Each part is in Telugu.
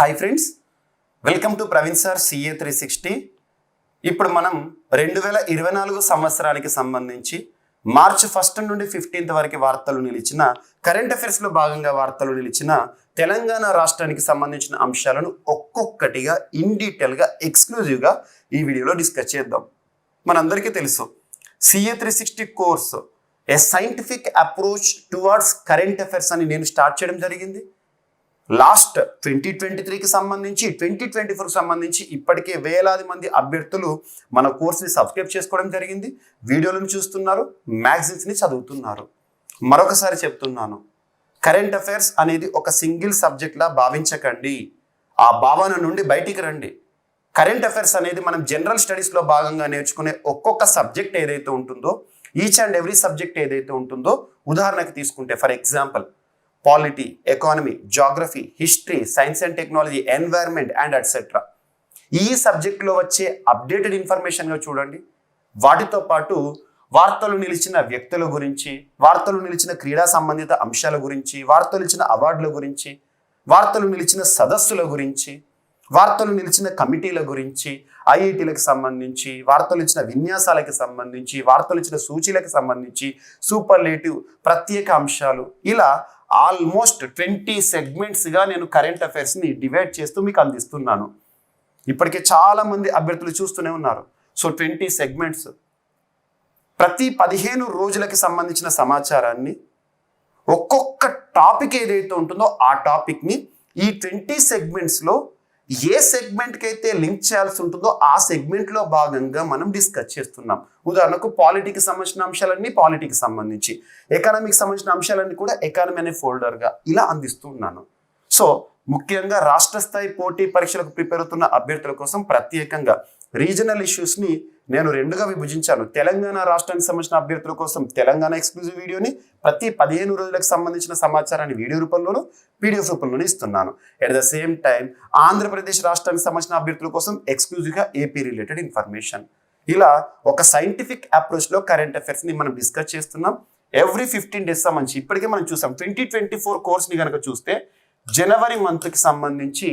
Hi friends, welcome to Praveen sir CA 360. ఇప్పుడు మనం 2024 సంవత్సరానికి సంబంధించి మార్చి 1 నుండి 15 వరకు వార్తలు నిలిచిన కరెంట్ అఫైర్స్లో భాగంగా వార్తలు నిలిచిన తెలంగాణ రాష్ట్రానికి సంబంధించిన అంశాలను ఒక్కొక్కటిగా ఇన్ డీటెయిల్గా ఎక్స్క్లూజివ్గా ఈ వీడియోలో డిస్కస్ చేద్దాం. మనందరికీ తెలుసు CA 360 course a scientific approach towards current affairs అని నేను స్టార్ట్ చేయడం జరిగింది. లాస్ట్ 2023కి సంబంధించి 2024కి సంబంధించి ఇప్పటికే వేలాది మంది అభ్యర్థులు మన కోర్స్ని సబ్స్క్రైబ్ చేసుకోవడం జరిగింది. వీడియోలను చూస్తున్నారు, మ్యాగజైన్స్ని చదువుతున్నారు. మరొకసారి చెప్తున్నాను, కరెంట్ అఫైర్స్ అనేది ఒక సింగిల్ సబ్జెక్ట్లా భావించకండి. ఆ భావన నుండి బయటికి రండి. కరెంట్ అఫైర్స్ అనేది మనం జనరల్ స్టడీస్లో భాగంగా నేర్చుకునే ఒక్కొక్క సబ్జెక్ట్ ఏదైతే ఉంటుందో, ఈచ్ అండ్ ఎవ్రీ సబ్జెక్ట్ ఏదైతే ఉంటుందో, ఉదాహరణకు తీసుకుంటే for example polity, economy, geography, history, science and technology, environment and etcetera, ఈ సబ్జెక్ట్లో వచ్చే అప్డేటెడ్ ఇన్ఫర్మేషన్గా చూడండి. వాటితో పాటు వార్తలు నిలిచిన వ్యక్తుల గురించి, వార్తలు నిలిచిన క్రీడా సంబంధిత అంశాల గురించి, వార్తలు నిలిచిన అవార్డుల గురించి, వార్తలు నిలిచిన సదస్సుల గురించి, వార్తలు నిలిచిన కమిటీల గురించి, ఐఐటీలకు సంబంధించి, వార్తలు ఇచ్చిన విన్యాసాలకు సంబంధించి, వార్తలు ఇచ్చిన సూచీలకు సంబంధించి, సూపర్లేటివ్, ప్రత్యేక అంశాలు, ఇలా ఆల్మోస్ట్ 20 సెగ్మెంట్స్గా నేను కరెంట్ అఫైర్స్ని డివైడ్ చేస్తూ మీకు అందిస్తున్నాను. ఇప్పటికే చాలా మంది అభ్యర్థులు చూస్తూనే ఉన్నారు. సో 20 సెగ్మెంట్స్, ప్రతి 15 రోజులకి సంబంధించిన సమాచారాన్ని, ఒక్కొక్క టాపిక్ ఏదైతే ఉంటుందో ఆ టాపిక్ని ఈ 20 సెగ్మెంట్స్లో ఏ సెగ్మెంట్కి అయితే లింక్ చేయాల్సి ఉంటుందో ఆ సెగ్మెంట్లో భాగంగా మనం డిస్కస్ చేస్తున్నాం. ఉదాహరణకు పాలిటీకి సంబంధించిన అంశాలన్నీ పాలిటీకి సంబంధించి, ఎకానమీకి సంబంధించిన అంశాలన్నీ కూడా ఎకానమీ అనే ఫోల్డర్గా ఇలా అందిస్తున్నాను. సో ముఖ్యంగా రాష్ట్ర స్థాయి పోటీ పరీక్షలకు ప్రిపేర్ అవుతున్న అభ్యర్థుల కోసం ప్రత్యేకంగా రీజనల్ ఇష్యూస్ని నేను 2గా విభజించాను. తెలంగాణ రాష్ట్రానికి సంబంధించిన అభ్యర్థుల కోసం తెలంగాణ ఎక్స్క్లూజివ్ వీడియోని ప్రతి 15 రోజులకు సంబంధించిన సమాచారాన్ని వీడియో రూపంలోనూ పీడిఎఫ్ రూపంలోనూ ఇస్తున్నాను. At the same time Andhra Pradesh రాష్ట్రానికి సంబంధించిన అభ్యర్థుల కోసం ఎక్స్క్లూజివ్గా ఏపీ రిలేటెడ్ ఇన్ఫర్మేషన్, ఇలా ఒక సైంటిఫిక్ అప్రోచ్లో కరెంట్ అఫైర్స్ని మనం డిస్కస్ చేస్తున్నాం. ఎవ్రీ 15 డేస్ సంబంధించి ఇప్పటికే మనం చూసాం. 2024 కోర్స్ని కనుక చూస్తే జనవరి మంత్కి సంబంధించి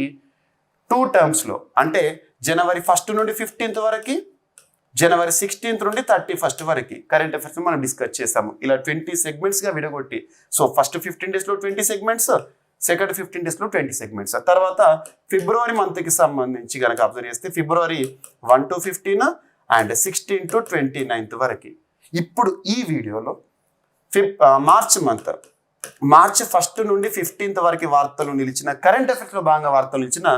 2 టర్మ్స్లో, అంటే జనవరి 1 నుండి 15 వరకు, జనవరి 16 నుండి 31 వరకు కరెంట్ అఫైర్స్ మనం డిస్కస్ చేసాము. ఇలా 20 సెగ్మెంట్స్గా విడగొట్టి, సో ఫస్ట్ 15 డేస్లో 20 సెగ్మెంట్స్, సెకండ్ 15 డేస్లో 20 సెగ్మెంట్స్. తర్వాత ఫిబ్రవరి మంత్కి సంబంధించి కనుక అబ్జర్వ్ చేస్తే ఫిబ్రవరి 1 to 15 అండ్ 16 to 29 వరకు. ఇప్పుడు ఈ వీడియోలో మార్చి 1 నుండి 15 వరకు వార్తలు నిలిచిన కరెంట్ అఫైర్స్లో భాగంగా వార్తలు నిలిచిన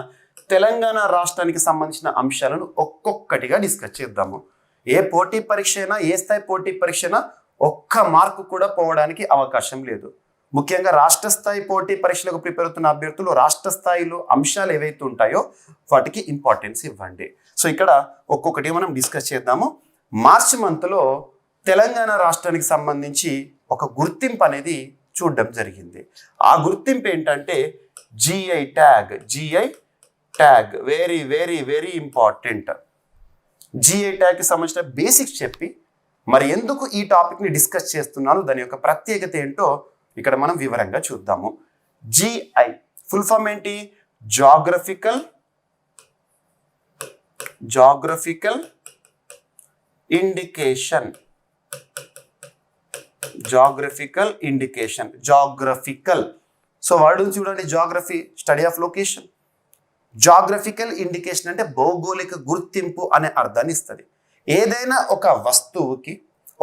తెలంగాణ రాష్ట్రానికి సంబంధించిన అంశాలను ఒక్కొక్కటిగా డిస్కస్ చేద్దాము. ఏ పోటీ పరీక్ష అయినా, ఏ స్థాయి పోటీ పరీక్ష అయినా ఒక్క మార్కు కూడా పోవడానికి అవకాశం లేదు. ముఖ్యంగా రాష్ట్ర స్థాయి పోటీ పరీక్షలకు ప్రిపేర్ అవుతున్న అభ్యర్థులు రాష్ట్ర స్థాయిలో అంశాలు ఏవైతే ఉంటాయో వాటికి ఇంపార్టెన్స్ ఇవ్వండి. సో ఇక్కడ ఒక్కొక్కటి మనం డిస్కస్ చేద్దాము. మార్చి మంత్లో తెలంగాణ రాష్ట్రానికి సంబంధించి ఒక గుర్తింపు అనేది చూడడం జరిగింది. ఆ గుర్తింపు ఏంటంటే GI tag. Very very very important. GI ట్యాగ్కి సంబంధించిన బేసిక్స్ చెప్పి మరి ఎందుకు ఈ టాపిక్ని డిస్కస్ చేస్తున్నాను, దాని యొక్క ప్రత్యేకత ఏంటో ఇక్కడ మనం వివరంగా చూద్దాము. జిఐ ఫుల్ ఫామ్ ఏంటి? Geographical indication. Geographical, so word చూడండి, geography study of location. Geographical indication అంటే భౌగోళిక గుర్తింపు అనే అర్థాన్ని ఇస్తుంది. ఏదైనా ఒక వస్తువుకి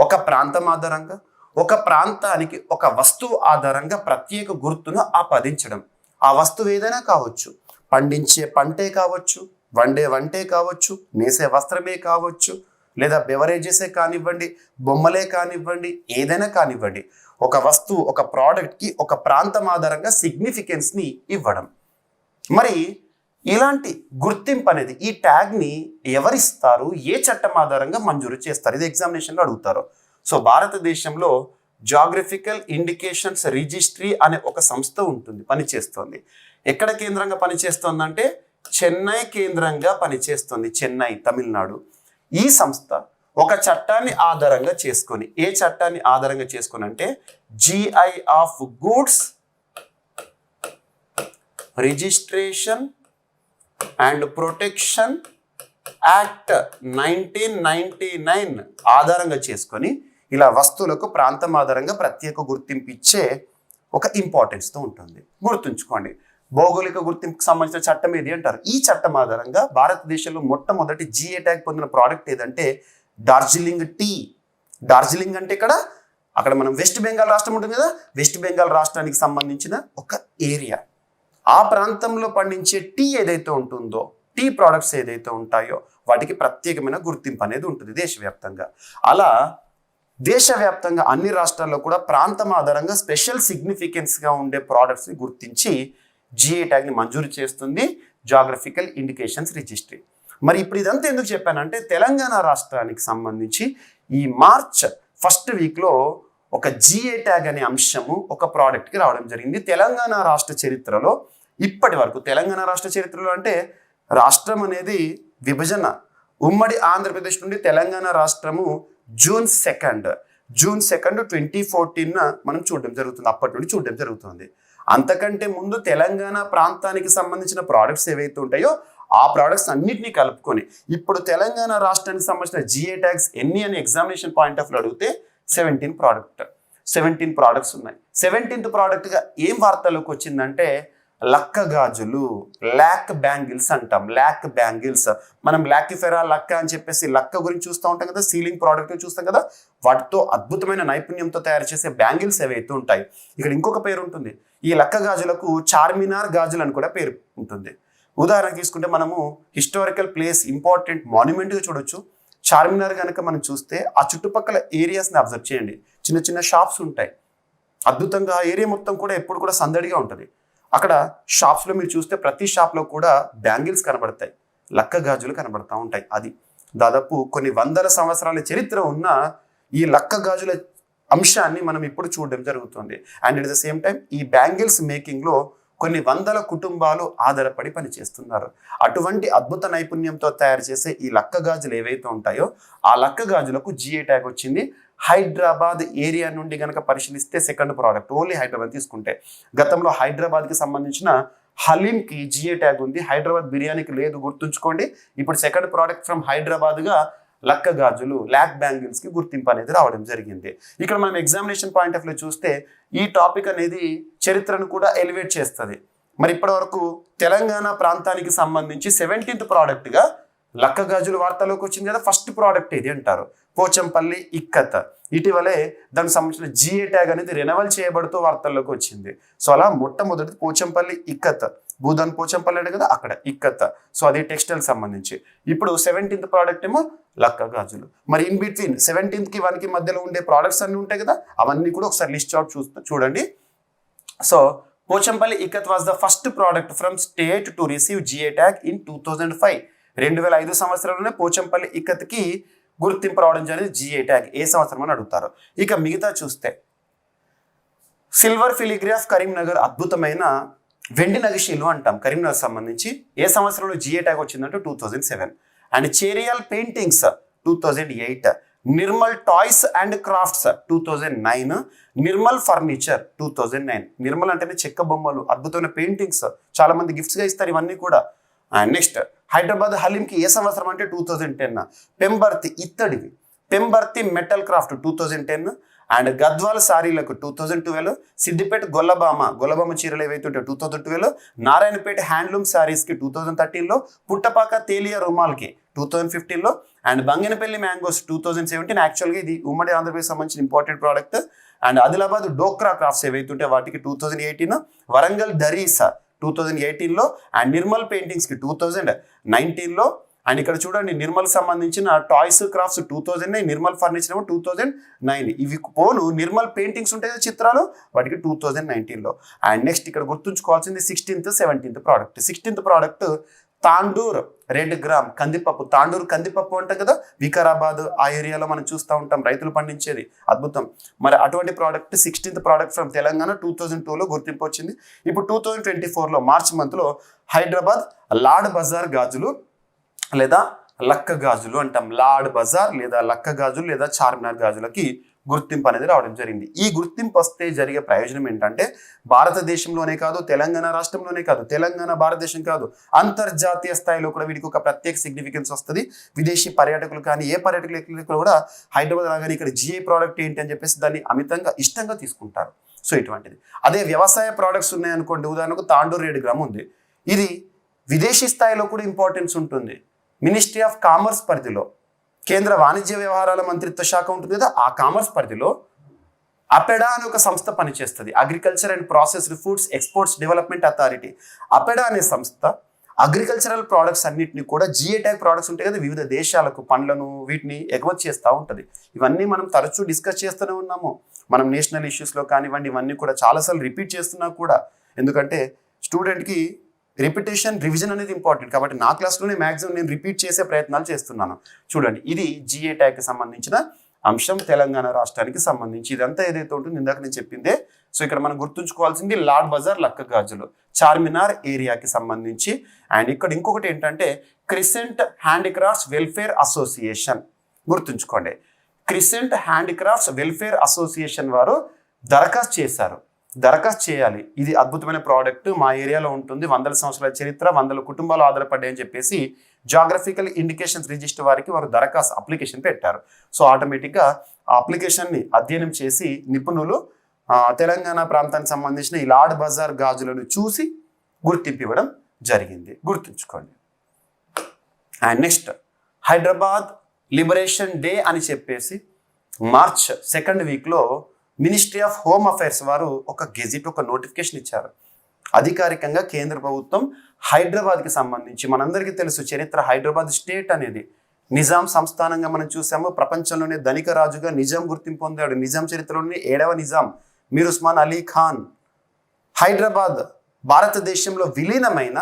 ఒక ప్రాంతం ఆధారంగా, ఒక ప్రాంతానికి ఒక వస్తువు ఆధారంగా ప్రత్యేక గుర్తును ఆపాదించడం. ఆ వస్తువు ఏదైనా కావచ్చు, పండించే పంటే కావచ్చు, వండే వంటే కావచ్చు, నేసే వస్త్రమే కావచ్చు, లేదా బెవరేజెసే కానివ్వండి, బొమ్మలే కానివ్వండి, ఏదైనా కానివ్వండి, ఒక వస్తువు, ఒక ప్రోడక్ట్కి ఒక ప్రాంతం ఆధారంగా సిగ్నిఫికెన్స్ని ఇవ్వడం. మరి ఇలాంటి గుర్తింపు అనేది, ఈ ట్యాగ్ని ఎవరిస్తారు, ఏ చట్టం ఆధారంగా మంజూరు చేస్తారు, ఇది ఎగ్జామినేషన్లో అడుగుతారు. సో భారతదేశంలో జాగ్రఫికల్ ఇండికేషన్స్ రిజిస్ట్రీ అనే ఒక సంస్థ ఉంటుంది, పనిచేస్తుంది. ఎక్కడ కేంద్రంగా పనిచేస్తుందంటే చెన్నై కేంద్రంగా పనిచేస్తుంది, చెన్నై, తమిళనాడు. ఈ సంస్థ ఒక చట్టాన్ని ఆధారంగా చేసుకొని, ఏ చట్టాన్ని ఆధారంగా చేసుకొని అంటే GI of goods registration and protection act 1999 ఆధారంగా చేసుకొని ఇలా వస్తువులకు ప్రాంతం ఆధారంగా ప్రత్యేక గుర్తింపు ఇచ్చే ఒక ఇంపార్టెన్స్తో ఉంటుంది. గుర్తుంచుకోండి, భౌగోళిక గుర్తింపుకు సంబంధించిన చట్టం ఏది అంటారు. ఈ చట్టం ఆధారంగా భారతదేశంలో మొట్టమొదటి జిఐ ట్యాగ్ పొందిన ప్రోడక్ట్ ఏదంటే డార్జిలింగ్ టీ. డార్జిలింగ్ అంటే అక్కడ మనం వెస్ట్ బెంగాల్ రాష్ట్రం ఉంటుంది కదా, వెస్ట్ బెంగాల్ రాష్ట్రానికి సంబంధించిన ఒక ఏరియా. ఆ ప్రాంతంలో పండించే టీ ఏదైతే ఉంటుందో, టీ ప్రోడక్ట్స్ ఏదైతే ఉంటాయో వాటికి ప్రత్యేకమైన గుర్తింపు అనేది ఉంటుంది దేశవ్యాప్తంగా. అలా దేశవ్యాప్తంగా అన్ని రాష్ట్రాల్లో కూడా ప్రాంతం ఆధారంగా స్పెషల్ సిగ్నిఫికెన్స్గా ఉండే ప్రోడక్ట్స్ని గుర్తించి జిఐ ట్యాగ్ని మంజూరు చేస్తుంది జాగ్రఫికల్ ఇండికేషన్స్ రిజిస్ట్రీ. మరి ఇప్పుడు ఇదంతా ఎందుకు చెప్పానంటే తెలంగాణ రాష్ట్రానికి సంబంధించి ఈ మార్చ్ ఫస్ట్ వీక్లో ఒక జిఐ ట్యాగ్ అనే అంశము ఒక ప్రోడక్ట్కి రావడం జరిగింది. తెలంగాణ రాష్ట్ర చరిత్రలో ఇప్పటి వరకు, తెలంగాణ రాష్ట్ర చరిత్రలో అంటే రాష్ట్రం అనేది విభజన, ఉమ్మడి ఆంధ్రప్రదేశ్ నుండి తెలంగాణ రాష్ట్రము జూన్ 2, 2014 మనం చూడడం జరుగుతుంది. అప్పటి నుండి చూడడం జరుగుతుంది. అంతకంటే ముందు తెలంగాణ ప్రాంతానికి సంబంధించిన ప్రోడక్ట్స్ ఏవైతే ఉంటాయో ఆ ప్రోడక్ట్స్ అన్నిటినీ కలుపుకొని ఇప్పుడు తెలంగాణ రాష్ట్రానికి సంబంధించిన జిఐ ట్యాగ్స్ ఎన్ని అని ఎగ్జామినేషన్ పాయింట్ ఆఫ్ వ్యూ అడిగితే 17 ప్రోడక్ట్స్ ఉన్నాయి. 17th ప్రోడక్ట్గా ఏం వార్తల్లోకి వచ్చిందంటే లక్క గాజులు, ల్యాక్ బ్యాంగిల్స్ అంటాం. ల్యాక్ బ్యాంగిల్స్ మనం లాక్కిఫెరా లక్క అని చెప్పేసి లక్క గురించి చూస్తూ ఉంటాం కదా, సీలింగ్ ప్రోడక్ట్ చూస్తాం కదా, వాటితో అద్భుతమైన నైపుణ్యంతో తయారు చేసే బ్యాంగిల్స్ ఏవైతే ఉంటాయి. ఇక్కడ ఇంకొక పేరు ఉంటుంది. ఈ లక్క గాజులకు చార్మినార్ గాజులు అని కూడా పేరు ఉంటుంది. ఉదాహరణ తీసుకుంటే మనము హిస్టారికల్ ప్లేస్, ఇంపార్టెంట్ మాన్యుమెంట్గా చూడొచ్చు. చార్మినార్ కనుక మనం చూస్తే ఆ చుట్టుపక్కల ఏరియాస్ని అబ్జర్వ్ చేయండి. చిన్న చిన్న షాప్స్ ఉంటాయి. అద్భుతంగా ఆ ఏరియా మొత్తం కూడా ఎప్పుడు కూడా సందడిగా ఉంటుంది. అక్కడ షాప్స్లో మీరు చూస్తే ప్రతి షాప్లో కూడా బ్యాంగిల్స్ కనబడతాయి, లక్క గాజులు కనబడతా ఉంటాయి. అది దాదాపు కొన్ని వందల సంవత్సరాల చరిత్ర ఉన్న ఈ లక్క గాజుల అంశాన్ని మనం ఇప్పుడు చూడడం జరుగుతుంది. And at the same time ఈ బ్యాంగిల్స్ మేకింగ్లో కొన్ని వందల కుటుంబాలు ఆధారపడి పనిచేస్తున్నారు. అటువంటి అద్భుత నైపుణ్యంతో తయారు చేసే ఈ లక్క గాజులు ఏవైతే ఉంటాయో ఆ లక్క గాజులకు జిఐ ట్యాగ్ వచ్చింది. హైదరాబాద్ ఏరియా నుండి కనుక పరిశీలిస్తే సెకండ్ ప్రోడక్ట్, ఓన్లీ హైదరాబాద్ తీసుకుంటే గతంలో హైదరాబాద్కి సంబంధించిన హలీంకి జిఐ ట్యాగ్ ఉంది, హైదరాబాద్ బిర్యానీకి లేదు. గుర్తుంచుకోండి, ఇప్పుడు సెకండ్ ప్రోడక్ట్ ఫ్రమ్ హైదరాబాద్గా లక్క గాజులు, ల్యాక్ బ్యాంగిల్స్కి గుర్తింపు అనేది రావడం జరిగింది. ఇక్కడ మనం ఎగ్జామినేషన్ పాయింట్ ఆఫ్ వ్యూ చూస్తే ఈ టాపిక్ అనేది చరిత్రను కూడా ఎలివేట్ చేస్తుంది. మరి ఇప్పటి వరకు తెలంగాణ ప్రాంతానికి సంబంధించి 17th ప్రోడక్ట్గా లక్క గాజులు వార్తలోకి వచ్చింది కదా. ఫస్ట్ ప్రోడక్ట్ ఇది అంటారు పోచంపల్లి ఇక్కత్. ఇటీవలే దానికి సంబంధించిన జిఐ ట్యాగ్ అనేది రెనవల్ చేయబడుతూ వార్తల్లోకి వచ్చింది. సో అలా మొట్టమొదటి పోచంపల్లి ఇక్కత్, భూదాన్ పోచంపల్లి అంటే కదా అక్కడ ఇక్కత్. సో అది టెక్స్టైల్ సంబంధించి. ఇప్పుడు 17th ప్రోడక్ట్ ఏమో లక్క గాజులు. మరి ఇన్ బిట్వీన్ 17th 1 మధ్యలో ఉండే ప్రోడక్ట్స్ అన్ని ఉంటాయి కదా, అవన్నీ కూడా ఒకసారి లిస్ట్ అవుట్ చూడండి. So Pochampally Ikat was the first product from state to receive GI tag in 2005. 2005 సంవత్సరంలోనే పోచంపల్లి ఇక్కత్కి గుర్తింపు రావడం జరిగింది జిఐ ట్యాగ్. ఏ సంవత్సరం అని అడుగుతారు. ఇక మిగతా చూస్తే సిల్వర్ ఫిలిగ్రాఫ్ కరీంనగర్, అద్భుతమైన వెండి నగిషీలు అంటాం కరీంనగర్ సంబంధించి. ఏ సంవత్సరంలో జిఐ ట్యాగ్ వచ్చిందంటే 2007. And Cheriyal paintings 2008, Nirmal toys and crafts 2009, Nirmal furniture 2009. Nirmal అంటేనే చెక్క బొమ్మలు, అద్భుతమైన పెయింటింగ్స్, చాలా మంది గిఫ్ట్స్గా ఇస్తారు ఇవన్నీ కూడా. అండ్ నెక్స్ట్ హైదరాబాద్ హలీంకి ఏ సంవత్సరం అంటే 2010. Pembarthi ఇత్తడివి, Pembarthi metal craft 2010. And Gadwal సారీలకు 2012, Siddipet Gollabhama చీరలు ఏవైతే ఉంటాయో 2012, నారాయణపేట హ్యాండ్లూమ్ శారీస్కి 2013లో, పుట్టపాక తేలియా రుమాల్కి 2015లో, అండ్ బంగినపల్లి మ్యాంగోస్ 2017. యాక్చువల్గా ఇది ఉమ్మడి ఆంధ్రప్రదేశ్ సంబంధించిన important product. And Adilabad Dokra crafts ఏవైతే ఉంటాయో వాటికి 2018, వరంగల్ దరీసా 2018లో, అండ్ నిర్మల్ పెయింటింగ్స్కి 2019లో. అండ్ ఇక్కడ చూడండి నిర్మల్ సంబంధించిన టాయ్స్ క్రాఫ్ట్స్ 2009, నిర్మల్ ఫర్నిచర్ ఏమో 2009. ఇవి పోను నిర్మల్ పెయింటింగ్స్ ఉంటాయి చిత్రాలు, వాటికి 2019లో. అండ్ నెక్స్ట్ ఇక్కడ గుర్తుంచుకోవాల్సింది 16th 17th product. 16th product Tandur red gram కందిపప్పు. తాండూరు కందిపప్పు అంటాం కదా, వికారాబాద్ ఆ ఏరియాలో మనం చూస్తూ ఉంటాం, రైతులు పండించేది అద్భుతం. మరి అటువంటి product 16th product from Telangana 2002లో గుర్తింపు వచ్చింది. ఇప్పుడు 2024లో మార్చ్ మంత్లో హైదరాబాద్ లాడ్ బజార్ గాజులు లేదా లక్క గాజులు అంటాం. లాడ్ బజార్ లేదా లక్క గాజులు లేదా చార్మినార్ గాజులకి గుర్తింపు అనేది రావడం జరిగింది. ఈ గుర్తింపు వస్తే జరిగే ప్రయోజనం ఏంటంటే భారతదేశంలోనే కాదు, తెలంగాణ రాష్ట్రంలోనే కాదు, తెలంగాణ భారతదేశం కాదు, అంతర్జాతీయ స్థాయిలో కూడా వీటికి ఒక ప్రత్యేక సిగ్నిఫికెన్స్ వస్తుంది. విదేశీ పర్యాటకులు కానీ ఏ పర్యాటకులు కూడా హైదరాబాద్ రాగానే ఇక్కడ జిఐ ప్రోడక్ట్ ఏంటి అని చెప్పేసి దాన్ని అమితంగా ఇష్టంగా తీసుకుంటారు. సో ఇటువంటిది. అదే వ్యవసాయ ప్రోడక్ట్స్ ఉన్నాయనుకోండి, ఉదాహరణకు తాండూరు 7 గ్రామ్ ఉంది, ఇది విదేశీ స్థాయిలో కూడా ఇంపార్టెన్స్ ఉంటుంది. మినిస్ట్రీ ఆఫ్ కామర్స్ పరిధిలో, కేంద్ర వాణిజ్య వ్యవహారాల మంత్రిత్వ శాఖ ఉంటుంది కదా, ఆ కామర్స్ పరిధిలో అపెడా అనే ఒక సంస్థ పనిచేస్తుంది. Agriculture and processed foods exports development authority. APEDA అనే సంస్థ అగ్రికల్చరల్ ప్రోడక్ట్స్ అన్నింటినీ కూడా జిఐ ట్యాగ్ ప్రోడక్ట్స్ ఉంటాయి కదా, వివిధ దేశాలకు పండ్లను వీటిని ఎగుమతి చేస్తూ ఉంటుంది. ఇవన్నీ మనం తరచూ డిస్కస్ చేస్తూనే ఉన్నాము. మనం నేషనల్ ఇష్యూస్లో కానివ్వండి, ఇవన్నీ కూడా చాలాసార్లు రిపీట్ చేస్తున్నా కూడా, ఎందుకంటే స్టూడెంట్కి రిపిటేషన్ రివిజన్ అనేది ఇంపార్టెంట్. కాబట్టి నా క్లాస్లోనే మ్యాక్సిమం నేను రిపీట్ చేసే ప్రయత్నాలు చేస్తున్నాను. చూడండి, ఇది జిఐ ట్యాగ్కి సంబంధించిన అంశం, తెలంగాణ రాష్ట్రానికి సంబంధించి. ఇదంతా ఏదైతే ఉంటుందో ఇందాక నేను చెప్పిందే. సో ఇక్కడ మనం గుర్తుంచుకోవాల్సింది లాడ్ బజార్ లక్క గాజులు చార్మినార్ ఏరియాకి సంబంధించి. అండ్ ఇక్కడ ఇంకొకటి ఏంటంటే క్రిసెంట్ హ్యాండిక్రాఫ్ట్స్ వెల్ఫేర్ అసోసియేషన్. గుర్తుంచుకోండి, క్రిసెంట్ హ్యాండిక్రాఫ్ట్స్ వెల్ఫేర్ అసోసియేషన్ వారు దరఖాస్తు చేశారు. దరఖాస్తు చేయాలి, ఇది అద్భుతమైన ప్రోడక్ట్ మా ఏరియాలో ఉంటుంది, 100 సంవత్సరాల చరిత్ర, 100 కుటుంబాలు ఆధారపడ్డాయని చెప్పేసి జాగ్రఫికల్ ఇండికేషన్స్ రిజిస్టర్ వారికి వారు దరఖాస్తు అప్లికేషన్ పెట్టారు. సో ఆటోమేటిక్గా ఆ అప్లికేషన్ని అధ్యయనం చేసి నిపుణులు తెలంగాణ ప్రాంతానికి సంబంధించిన ఈ లాడ్ బజార్ గాజులను చూసి గుర్తింపు ఇవ్వడం జరిగింది. గుర్తుంచుకోండి. And next, Hyderabad liberation day అని చెప్పేసి మార్చ్ 2nd వీక్లో మినిస్ట్రీ ఆఫ్ హోమ్ అఫైర్స్ వారు ఒక గెజిట్, ఒక నోటిఫికేషన్ ఇచ్చారు. అధికారికంగా కేంద్ర ప్రభుత్వం హైదరాబాద్కి సంబంధించి, మనందరికీ తెలుసు చరిత్ర, హైదరాబాద్ స్టేట్ అనేది నిజాం సంస్థానంగా మనం చూసాము. ప్రపంచంలోనే ధనిక రాజుగా నిజాం గుర్తింపు పొందాడు. నిజాం చరిత్రలోనే 7వ నిజాం మీర్ ఉస్మాన్ అలీ ఖాన్. హైదరాబాద్ భారతదేశంలో విలీనమైన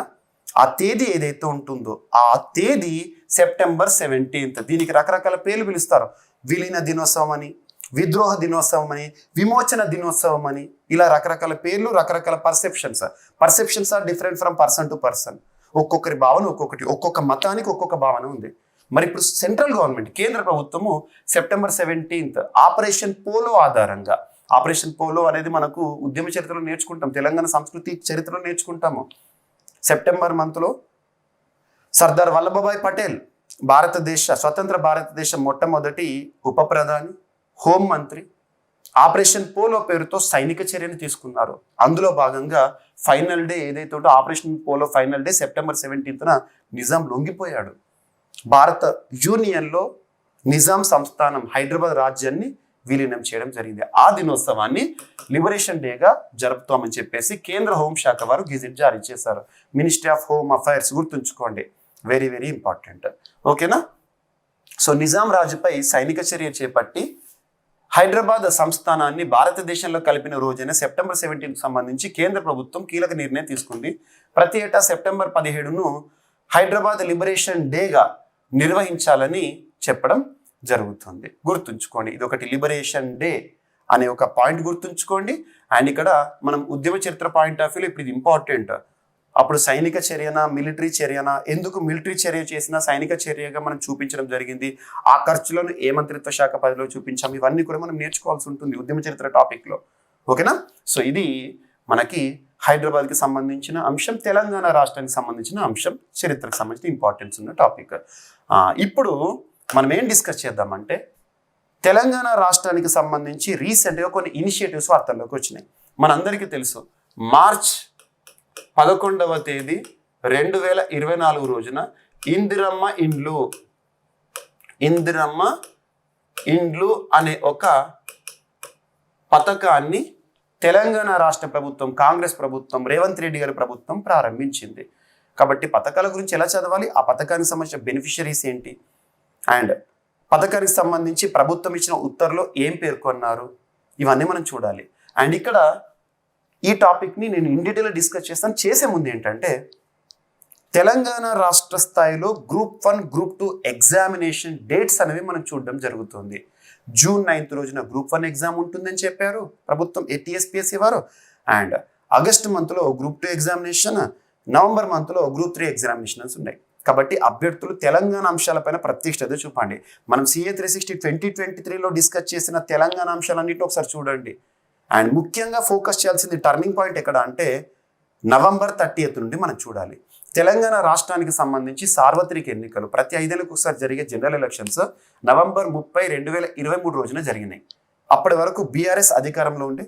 ఆ తేదీ ఏదైతే ఉంటుందో ఆ తేదీ సెప్టెంబర్ 17. దీనికి రకరకాల పేర్లు పిలుస్తారు. విలీన దినోత్సవం అని, విద్రోహ దినోత్సవం అని, విమోచన దినోత్సవం అని, ఇలా రకరకాల పేర్లు, రకరకాల perceptions are different from person to person. ఒక్కొక్కరి భావన ఒక్కొక్కటి, ఒక్కొక్క మతానికి ఒక్కొక్క భావన ఉంది. మరి ఇప్పుడు సెంట్రల్ గవర్నమెంట్, కేంద్ర ప్రభుత్వము సెప్టెంబర్ 17 ఆపరేషన్ పోలో ఆధారంగా, ఆపరేషన్ పోలో అనేది మనకు ఉద్యమ చరిత్రలో నేర్చుకుంటాం, తెలంగాణ సంస్కృతి చరిత్రలో నేర్చుకుంటాము. సెప్టెంబర్ మంత్లో సర్దార్ వల్లభభాయ్ పటేల్ స్వతంత్ర భారతదేశం మొట్టమొదటి ఉప ప్రధాని, హోంమంత్రి, ఆపరేషన్ పోలో పేరుతో సైనిక చర్యను తీసుకున్నారు. అందులో భాగంగా ఫైనల్ డే ఏదైతే ఉందో Operation Polo final day September 17న నిజాం లొంగిపోయాడు. భారత యూనియన్లో నిజాం సంస్థానం హైదరాబాద్ రాజ్యాన్ని విలీనం చేయడం జరిగింది. ఆ దినోత్సవాన్ని లిబరేషన్ డేగా జరుపుతామని చెప్పేసి కేంద్ర హోంశాఖ వారు గెజిట్ జారీ చేశారు. మినిస్ట్రీ ఆఫ్ హోమ్ అఫైర్స్, గుర్తుంచుకోండి, వెరీ వెరీ ఇంపార్టెంట్. ఓకేనా? సో నిజాం రాజుపై సైనిక చర్య చేపట్టి హైదరాబాద్ సంస్థానాన్ని భారతదేశంలో కలిపిన రోజైన సెప్టెంబర్ 17కు సంబంధించి కేంద్ర ప్రభుత్వం కీలక నిర్ణయం తీసుకుంది. ప్రతి ఏటా సెప్టెంబర్ 17ను హైదరాబాద్ లిబరేషన్ డేగా నిర్వహించాలని చెప్పడం జరుగుతుంది. గుర్తుంచుకోండి, ఇది ఒకటి లిబరేషన్ డే అనే ఒక పాయింట్ గుర్తుంచుకోండి. అండ్ ఇక్కడ మనం ఉద్యమ చరిత్ర పాయింట్ ఆఫ్ వ్యూలో ఇప్పుడు ఇది ఇంపార్టెంట్. అప్పుడు సైనిక చర్యనా, మిలిటరీ చర్యనా, ఎందుకు మిలిటరీ చర్య చేసినా సైనిక చర్యగా మనం చూపించడం జరిగింది, ఆ ఖర్చులను ఏ మంత్రిత్వ శాఖ పరిధిలో చూపించాం, ఇవన్నీ కూడా మనం నేర్చుకోవాల్సి ఉంటుంది ఉద్యమ చరిత్ర టాపిక్లో. ఓకేనా? సో ఇది మనకి హైదరాబాద్కి సంబంధించిన అంశం, తెలంగాణ రాష్ట్రానికి సంబంధించిన అంశం, చరిత్రకు సంబంధించిన ఇంపార్టెన్స్ ఉన్న టాపిక్. ఇప్పుడు మనం ఏం డిస్కస్ చేద్దామంటే తెలంగాణ రాష్ట్రానికి సంబంధించి రీసెంట్గా కొన్ని ఇనిషియేటివ్స్ వార్తల్లోకి వచ్చినాయి. మనందరికీ తెలుసు, మార్చ్ 11వ తేదీ 2024 రోజున ఇందిరమ్మ ఇండ్లు అనే ఒక పథకాన్ని తెలంగాణ రాష్ట్ర ప్రభుత్వం, కాంగ్రెస్ ప్రభుత్వం, రేవంత్ రెడ్డి గారి ప్రభుత్వం ప్రారంభించింది. కాబట్టి పథకాల గురించి ఎలా చదవాలి, ఆ పథకానికి సంబంధించిన బెనిఫిషరీస్ ఏంటి, అండ్ పథకానికి సంబంధించి ప్రభుత్వం ఇచ్చిన ఉత్తర్వులో ఏం పేర్కొన్నారు, ఇవన్నీ మనం చూడాలి. అండ్ ఇక్కడ ఈ టాపిక్ని నేను ఇన్ డీటెయిల్గా డిస్కస్ చేస్తాను. చేసే ముందు ఏంటంటే తెలంగాణ రాష్ట్ర స్థాయిలో Group 1, Group 2 ఎగ్జామినేషన్ డేట్స్ అనేవి మనం చూడడం జరుగుతుంది. జూన్ 9th రోజున Group 1 ఎగ్జామ్ ఉంటుందని చెప్పారు ప్రభుత్వం, టీఎస్పీఎస్సీ వారు. అండ్ ఆగస్ట్ మంత్లో Group 2 ఎగ్జామినేషన్, నవంబర్ మంత్లో Group 3 ఎగ్జామినేషన్స్ ఉన్నాయి. కాబట్టి అభ్యర్థులు తెలంగాణ అంశాలపైన ప్రత్యేక చూపండి. మనం CA 360 2023లో డిస్కస్ చేసిన తెలంగాణ అంశాలన్నింటినీ ఒకసారి చూడండి. అండ్ ముఖ్యంగా ఫోకస్ చేయాల్సింది టర్నింగ్ పాయింట్ ఎక్కడ అంటే November 30th నుండి మనం చూడాలి. తెలంగాణ రాష్ట్రానికి సంబంధించి సార్వత్రిక ఎన్నికలు ప్రతి 5 ఏళ్లకు ఒకసారి జరిగే జనరల్ ఎలక్షన్స్ November 30, 2023 రోజున జరిగినాయి. అప్పటి వరకు బీఆర్ఎస్ అధికారంలో ఉండి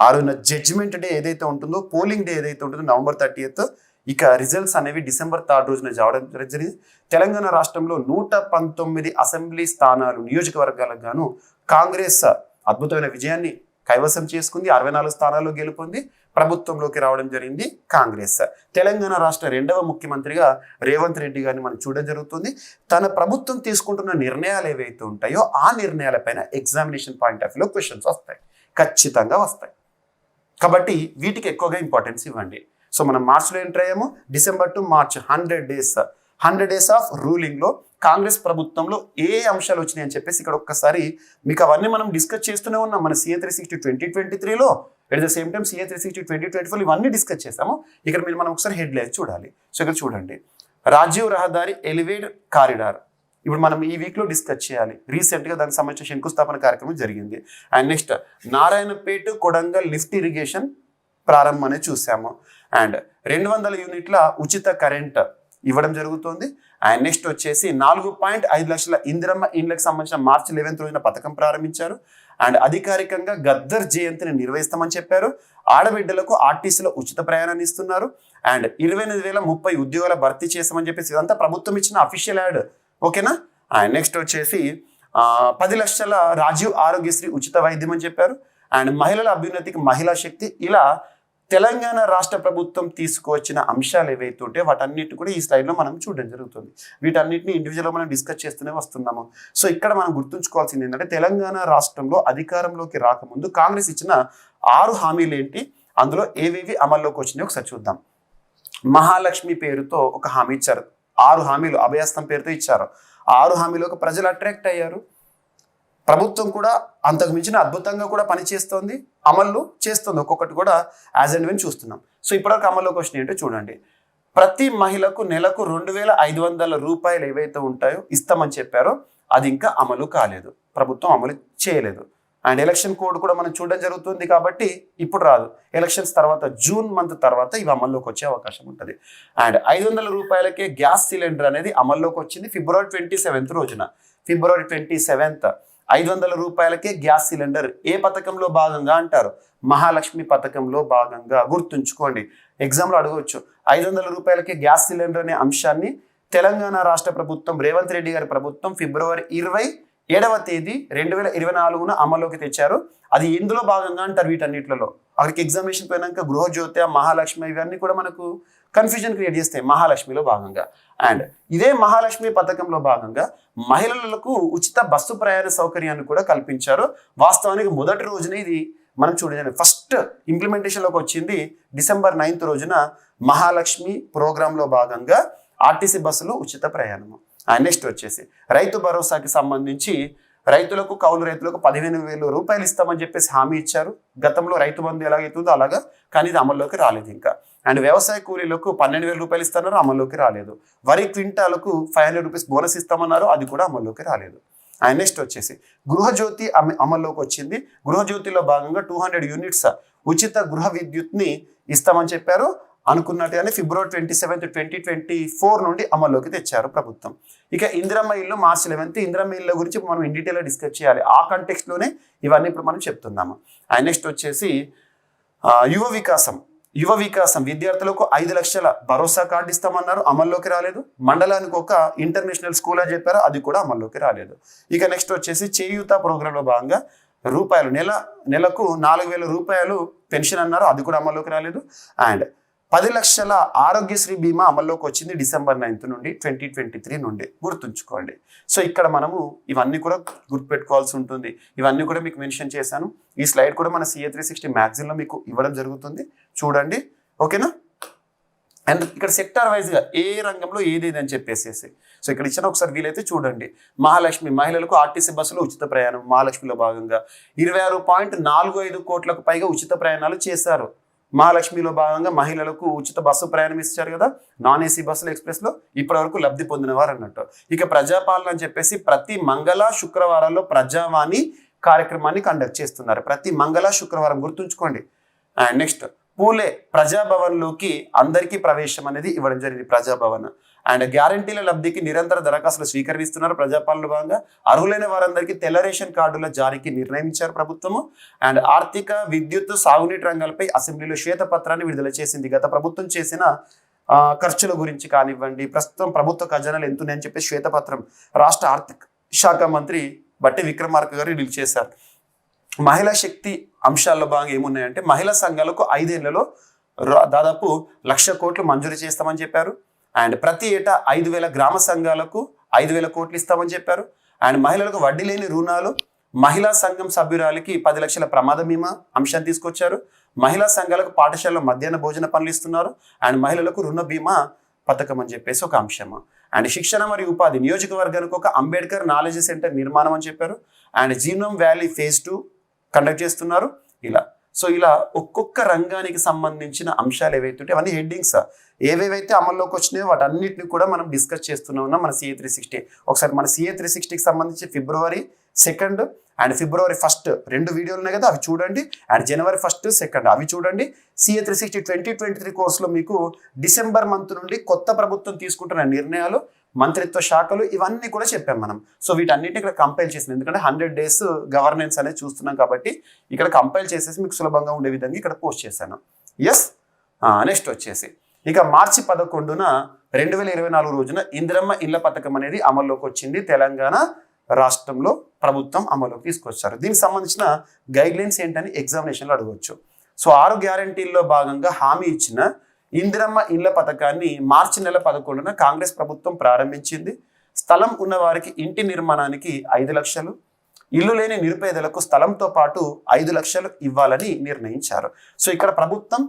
ఆ రోజున జడ్జిమెంట్ డే ఏదైతే ఉంటుందో, పోలింగ్ డే ఏదైతే ఉంటుందో November 30th, ఇక రిజల్ట్స్ అనేవి December 3 రోజున రావడం జరిగింది. తెలంగాణ రాష్ట్రంలో 119 అసెంబ్లీ స్థానాలు నియోజకవర్గాలకు గాను కాంగ్రెస్ అద్భుతమైన విజయాన్ని కైవసం చేసుకుంది. 64 స్థానాల్లో గెలుపొంది ప్రభుత్వంలోకి రావడం జరిగింది కాంగ్రెస్. తెలంగాణ రాష్ట్ర 2వ ముఖ్యమంత్రిగా రేవంత్ రెడ్డి గారిని మనం చూడడం జరుగుతుంది. తన ప్రభుత్వం తీసుకుంటున్న నిర్ణయాలు ఏవైతే ఉంటాయో ఆ నిర్ణయాలపైన ఎగ్జామినేషన్ పాయింట్ ఆఫ్ వ్యూలో క్వశ్చన్స్ వస్తాయి, ఖచ్చితంగా వస్తాయి. కాబట్టి వీటికి ఎక్కువగా ఇంపార్టెన్స్ ఇవ్వండి. సో మనం మార్చ్లో ఎంటర్ అయ్యాము. December to March 100 days of రూలింగ్లో కాంగ్రెస్ ప్రభుత్వంలో ఏ అంశాలు వచ్చినాయి అని చెప్పేసి ఇక్కడ ఒక్కసారి మీకు అవన్నీ మనం డిస్కస్ చేస్తూనే ఉన్నాం. మన CA 360 2023లో at the same time CA 360 2024 ఇవన్నీ డిస్కస్ చేసాము. ఇక్కడ మనం ఒకసారి హెడ్ లైన్ చూడాలి. సో ఇక్కడ చూడండి, రాజీవ్ రహదారి ఎలివేట్ కారిడార్ ఇప్పుడు మనం ఈ వీక్లో డిస్కస్ చేయాలి. రీసెంట్గా దానికి సంబంధించిన శంకుస్థాపన కార్యక్రమం జరిగింది. And next Narayanpet Kodangal lift irrigation ప్రారంభం అనేది చూసాము. అండ్ 200 యూనిట్ల ఉచిత కరెంట్ ఇవ్వడం జరుగుతుంది. అండ్ నెక్స్ట్ వచ్చేసి 4.5 లక్షల ఇందిరమ్మ ఇండ్లకు సంబంధించిన March 11 రోజున పథకం ప్రారంభించారు. అండ్ అధికారికంగా గద్దర్ జయంతిని నిర్వహిస్తామని చెప్పారు. ఆడబిడ్డలకు ఆర్టీసీలో ఉచిత ప్రయాణాన్ని ఇస్తున్నారు. అండ్ 28,030 ఉద్యోగాల భర్తీ చేస్తామని చెప్పేసి ఇదంతా ప్రభుత్వం ఇచ్చిన అఫీషియల్ యాడ్. ఓకేనా. అండ్ నెక్స్ట్ వచ్చేసి 10 లక్షల రాజీవ్ ఆరోగ్యశ్రీ ఉచిత వైద్యం అని చెప్పారు. అండ్ మహిళల అభ్యున్నతికి మహిళా శక్తి. ఇలా తెలంగాణ రాష్ట్ర ప్రభుత్వం తీసుకువచ్చిన అంశాలు ఏవైతే ఉంటే వాటన్నిటి కూడా ఈ స్లైడ్లో మనం చూడడం జరుగుతుంది. వీటన్నిటిని ఇండివిజువల్గా మనం డిస్కస్ చేస్తూనే వస్తున్నాము. సో ఇక్కడ మనం గుర్తుంచుకోవాల్సింది ఏంటంటే తెలంగాణ రాష్ట్రంలో అధికారంలోకి రాకముందు కాంగ్రెస్ ఇచ్చిన 6 హామీలు ఏంటి, అందులో ఏవేవి అమల్లోకి వచ్చినాయి ఒకసారి చూద్దాం. మహాలక్ష్మి పేరుతో ఒక హామీ ఇచ్చారు. 6 హామీలు అభయస్థం పేరుతో ఇచ్చారు. ఆ 6 హామీలకు ప్రజలు అట్రాక్ట్ అయ్యారు. ప్రభుత్వం కూడా అంతకు మించిన అద్భుతంగా కూడా పనిచేస్తోంది, అమలు చేస్తుంది. ఒక్కొక్కటి కూడా యాజ్ అండ్ వెన్ చూస్తున్నాం. సో ఇప్పటివరకు అమల్లోకి వచ్చినాయి ఏంటో చూడండి. ప్రతి మహిళకు నెలకు 2,500 రూపాయలు ఏవైతే ఉంటాయో ఇస్తామని చెప్పారో అది ఇంకా అమలు కాలేదు, ప్రభుత్వం అమలు చేయలేదు. అండ్ ఎలక్షన్ కోడ్ కూడా మనం చూడడం జరుగుతుంది కాబట్టి ఇప్పుడు రాదు. ఎలక్షన్స్ తర్వాత June month తర్వాత ఇవి అమల్లోకి వచ్చే అవకాశం ఉంటుంది. అండ్ 500 రూపాయలకే గ్యాస్ సిలిండర్ అనేది అమల్లోకి వచ్చింది February 27 రోజున. February 27 500 రూపాయలకే గ్యాస్ సిలిండర్. ఏ పథకంలో భాగంగా అంటారు? మహాలక్ష్మి పథకంలో భాగంగా. గుర్తుంచుకోండి, ఎగ్జామ్లో అడగవచ్చు. 500 రూపాయలకే గ్యాస్ సిలిండర్ అనే అంశాన్ని తెలంగాణ రాష్ట్ర ప్రభుత్వం, రేవంత్ రెడ్డి గారి ప్రభుత్వం February 27వ తేదీ 2024 అమల్లోకి తెచ్చారు. అది ఎందులో భాగంగా అంటారు? వీటన్నిటిలో అక్కడికి ఎగ్జామినేషన్ పోయినాక గృహజ్యోతి, మహాలక్ష్మి ఇవన్నీ కూడా మనకు కన్ఫ్యూజన్ క్రియేట్ చేస్తాయి. మహాలక్ష్మిలో భాగంగా. అండ్ ఇదే మహాలక్ష్మి పథకంలో భాగంగా మహిళలకు ఉచిత బస్సు ప్రయాణ సౌకర్యాన్ని కూడా కల్పించారు. వాస్తవానికి మొదటి రోజున ఇది మనం చూడండి, ఫస్ట్ ఇంప్లిమెంటేషన్లోకి వచ్చింది December 9 రోజున మహాలక్ష్మి ప్రోగ్రాంలో భాగంగా ఆర్టీసీ బస్సులో ఉచిత ప్రయాణము. అండ్ నెక్స్ట్ వచ్చేసి రైతు భరోసాకి సంబంధించి రైతులకు, కౌలు రైతులకు 15,000 రూపాయలు ఇస్తామని చెప్పేసి హామీ ఇచ్చారు. గతంలో రైతు బంధు ఎలాగైతుందో అలాగా, కానీ ఇది అమల్లోకి రాలేదు ఇంకా. అండ్ వ్యవసాయ కూలీలకు 12,000 రూపాయలు ఇస్తున్నారు, అమల్లోకి రాలేదు. వరి క్వింటాలకు 500 రూపీస్ బోనస్ ఇస్తామన్నారు, అది కూడా అమల్లోకి రాలేదు. అండ్ నెక్స్ట్ వచ్చేసి గృహజ్యోతి అమల్లోకి వచ్చింది. గృహజ్యోతిలో భాగంగా 200 యూనిట్స్ ఉచిత గృహ విద్యుత్ని ఇస్తామని చెప్పారు. అనుకున్నట్టుగానే February 27, 2024 నుండి అమల్లోకి తెచ్చారు ప్రభుత్వం. ఇక ఇందిరమ్మ ఇల్లు March 11 ఇందిరమ్మ ఇళ్ళ గురించి మనం ఇన్ డీటెయిల్గా డిస్కస్ చేయాలి. ఆ కంటెక్స్ట్లోనే ఇవన్నీ ఇప్పుడు మనం చెప్తున్నాము. అండ్ నెక్స్ట్ వచ్చేసి యువ వికాసం విద్యార్థులకు 5 లక్షల భరోసా కార్డు ఇస్తామన్నారు, అమల్లోకి రాలేదు. మండలానికి ఒక ఇంటర్నేషనల్ స్కూల్ అని చెప్పారు, అది కూడా అమల్లోకి రాలేదు. ఇక నెక్స్ట్ వచ్చేసి చేయూత ప్రోగ్రాంలో భాగంగా నెలకు 4,000 రూపాయలు పెన్షన్ అన్నారు, అది కూడా అమల్లోకి రాలేదు. అండ్ 10 లక్షల ఆరోగ్యశ్రీ బీమా అమల్లోకి వచ్చింది December 9 నుండి 2023 నుండి. గుర్తుంచుకోండి. సో ఇక్కడ మనము ఇవన్నీ కూడా గుర్తుపెట్టుకోవాల్సి ఉంటుంది. ఇవన్నీ కూడా మీకు మెన్షన్ చేశాను. ఈ స్లైడ్ కూడా మన CA 360 మ్యాగజైన్లో మీకు ఇవ్వడం జరుగుతుంది, చూడండి. ఓకేనా. అండ్ ఇక్కడ సెక్టార్ వైజ్గా ఏ రంగంలో ఏదేది అని చెప్పేసి సో ఇక్కడ ఇచ్చిన ఒకసారి వీలైతే చూడండి. మహాలక్ష్మి మహిళలకు ఆర్టీసీ బస్సులో ఉచిత ప్రయాణం. మహాలక్ష్మిలో భాగంగా 26.45 కోట్లకు పైగా ఉచిత ప్రయాణాలు చేశారు. మహాలక్ష్మిలో భాగంగా మహిళలకు ఉచిత బస్సు ప్రయాణం ఇచ్చారు కదా, నాన్ ఏసీ బస్సులు ఎక్స్ప్రెస్లో ఇప్పటి వరకు లబ్ధి పొందినవారు అన్నట్టు. ఇక ప్రజాపాలన అని చెప్పేసి ప్రతి మంగళ శుక్రవారాల్లో ప్రజావాణి కార్యక్రమాన్ని కండక్ట్ చేస్తున్నారు. ప్రతి మంగళ శుక్రవారం గుర్తుంచుకోండి. అండ్ నెక్స్ట్ పూలే ప్రజాభవన్లోకి అందరికీ ప్రవేశం అనేది ఇవ్వడం జరిగింది. ప్రజాభవన్ అండ్ గ్యారంటీల లబ్ధికి నిరంతర దరఖాస్తులు స్వీకరిస్తున్నారు. ప్రజాపాలన భాగంగా అర్హులైన వారందరికీ తెల్ల రేషన్ కార్డుల జారీకి నిర్ణయించారు ప్రభుత్వము. అండ్ ఆర్థిక, విద్యుత్, సాగునీటి రంగాలపై అసెంబ్లీలో శ్వేతపత్రాన్ని విడుదల చేసింది. గత ప్రభుత్వం చేసిన ఖర్చుల గురించి కానివ్వండి, ప్రస్తుతం ప్రభుత్వ ఖజానాలు ఎంత ఉన్నాయని చెప్పి శ్వేతపత్రం రాష్ట్ర ఆర్థిక శాఖ మంత్రి బట్టి విక్రమార్క గారు రిలీజ్ చేశారు. మహిళా శక్తి అంశాల్లో భాగంగా ఏమున్నాయంటే మహిళా సంఘాలకు 5 ఏళ్లలో దాదాపు 1,00,000 కోట్లు మంజూరు చేస్తామని చెప్పారు. అండ్ ప్రతి ఏటా 5,000 గ్రామ సంఘాలకు 5,000 కోట్లు ఇస్తామని చెప్పారు. అండ్ మహిళలకు వడ్డీ లేని రుణాలు, మహిళా సంఘం సభ్యురాలకి 10 లక్షల ప్రమాద బీమా అంశాన్ని తీసుకొచ్చారు. మహిళా సంఘాలకు పాఠశాలలో మధ్యాహ్న భోజన పనులు ఇస్తున్నారు. అండ్ మహిళలకు రుణ బీమా పథకం అని చెప్పేసి ఒక అంశము. అండ్ శిక్షణ మరియు ఉపాధి నియోజకవర్గానికి ఒక అంబేద్కర్ నాలెడ్జ్ సెంటర్ నిర్మాణం అని చెప్పారు. And genome valley phase 2 conduct చేస్తున్నారు. ఇలా ఒక్కొక్క రంగానికి సంబంధించిన అంశాలు ఏవైతే ఉంటే అవన్నీ హెడ్డింగ్స్ ఏవేవైతే అమల్లోకి వచ్చినాయో వాటన్నిటిని కూడా మనం డిస్కస్ చేస్తూనే ఉన్నాం మన CA 360. ఒకసారి మన CA 360కి సంబంధించి February 2 అండ్ February 1 2 వీడియోలు ఉన్నాయి కదా, అవి చూడండి. అండ్ January 1, 2 అవి చూడండి. CA 360 2023 కోర్సులో మీకు డిసెంబర్ మంత్ నుండి కొత్త ప్రభుత్వం తీసుకుంటున్న నిర్ణయాలు, మంత్రిత్వ శాఖలు ఇవన్నీ కూడా చెప్పాం మనం. సో వీటన్నిటిని ఇక్కడ కంపైల్ చేసింది, ఎందుకంటే 100 days గవర్నెన్స్ అనేది చూస్తున్నాం కాబట్టి ఇక్కడ కంపైల్ చేసేసి మీకు సులభంగా ఉండే విధంగా ఇక్కడ పోస్ట్ చేశాను. నెక్స్ట్ వచ్చేసి ఇక మార్చి 11న 2024 రోజున ఇందిరమ్మ ఇళ్ల పథకం అనేది అమల్లోకి వచ్చింది. తెలంగాణ రాష్ట్రంలో ప్రభుత్వం అమల్లోకి తీసుకొచ్చారు. దీనికి సంబంధించిన గైడ్లైన్స్ ఏంటని ఎగ్జామినేషన్లో అడగవచ్చు. సో 6 గ్యారంటీల్లో భాగంగా హామీ ఇచ్చిన ఇందిరమ్మ ఇళ్ల పథకాన్ని మార్చి నెల 11న కాంగ్రెస్ ప్రభుత్వం ప్రారంభించింది. స్థలం ఉన్న వారికి ఇంటి నిర్మాణానికి 5 లక్షలు, ఇల్లు లేని నిరుపేదలకు స్థలంతో పాటు 5 లక్షలు ఇవ్వాలని నిర్ణయించారు. సో ఇక్కడ ప్రభుత్వం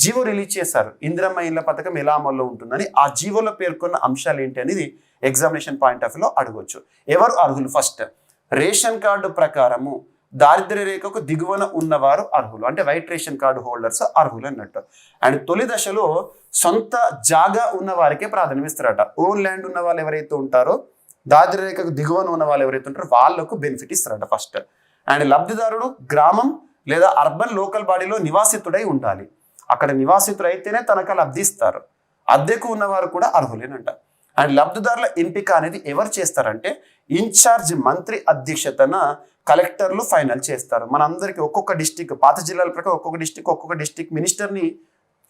జీవో రిలీజ్ చేశారు. ఇందిరమ్మ ఇళ్ల పథకం ఎలా అమల్లో ఉంటుందని ఆ జీవోలో పేర్కొన్న అంశాలు ఏంటి అనేది ఎగ్జామినేషన్ పాయింట్ ఆఫ్ వ్యూలో అడగవచ్చు. ఎవరు అర్హులు? ఫస్ట్ రేషన్ కార్డు ప్రకారము దారిద్ర్య రేఖకు దిగువన ఉన్నవారు అర్హులు, అంటే వైట్ రేషన్ కార్డు హోల్డర్స్ అర్హులు అన్నట్టు. అండ్ తొలి దశలో సొంత జాగా ఉన్న వారికే ప్రాధాన్యం ఇస్తారట. ఓన్ ల్యాండ్ ఉన్న వాళ్ళు ఎవరైతే ఉంటారో, దారిద్ర్య రేఖకు దిగువన ఉన్న వాళ్ళు ఎవరైతే ఉంటారో వాళ్ళకు బెనిఫిట్ ఇస్తారట ఫస్ట్. అండ్ లబ్ధిదారుడు గ్రామం లేదా అర్బన్ లోకల్ బాడీలో నివాసితుడై ఉండాలి. అక్కడ నివాసితుడు అయితేనే తనకు లబ్ధి ఇస్తారు. అద్దెకు ఉన్నవారు కూడా అర్హులేనంట. అండ్ లబ్ధిదారుల ఎంపిక అనేది ఎవరు చేస్తారంటే ఇన్ఛార్జ్ మంత్రి అధ్యక్షతన కలెక్టర్లు ఫైనల్ చేస్తారు. మనందరికీ ఒక్కొక్క డిస్టిక్, పాత జిల్లాల ప్రకారం ఒక్కొక్క డిస్టిక్ మినిస్టర్ని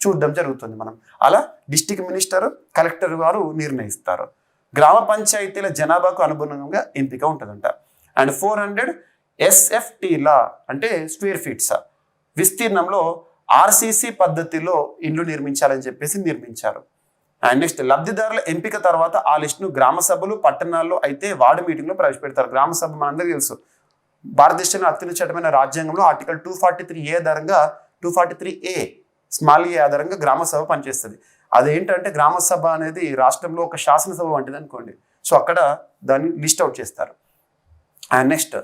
చూడడం జరుగుతుంది. మనం అలా డిస్టిక్ మినిస్టర్, కలెక్టర్ వారు నిర్ణయిస్తారు. గ్రామ పంచాయతీల జనాభాకు అనుగుణంగా ఎంపిక ఉంటుందంట. అండ్ 400 SFTలా అంటే స్క్వేర్ ఫీట్స్ విస్తీర్ణంలో RCC పద్ధతిలో ఇండ్లు నిర్మించాలని చెప్పేసి నిర్మించారు. అండ్ నెక్స్ట్ లబ్ధిదారుల ఎంపిక తర్వాత ఆ లిస్టును గ్రామ సభలు, పట్టణాల్లో అయితే వార్డు మీటింగ్లో ప్రవేశపెడతారు. గ్రామ సభ మనందరికీ తెలుసు, భారతదేశంలో అత్యున్నత చట్టమైన రాజ్యాంగంలో ఆర్టికల్ 243A ఆధారంగా 243A స్మాల్ ఏ ఆధారంగా గ్రామ సభ పనిచేస్తుంది. అదేంటంటే గ్రామ సభ అనేది రాష్ట్రంలో ఒక శాసనసభ వంటిది అనుకోండి. సో అక్కడ దాన్ని లిస్ట్ అవుట్ చేస్తారు. అండ్ నెక్స్ట్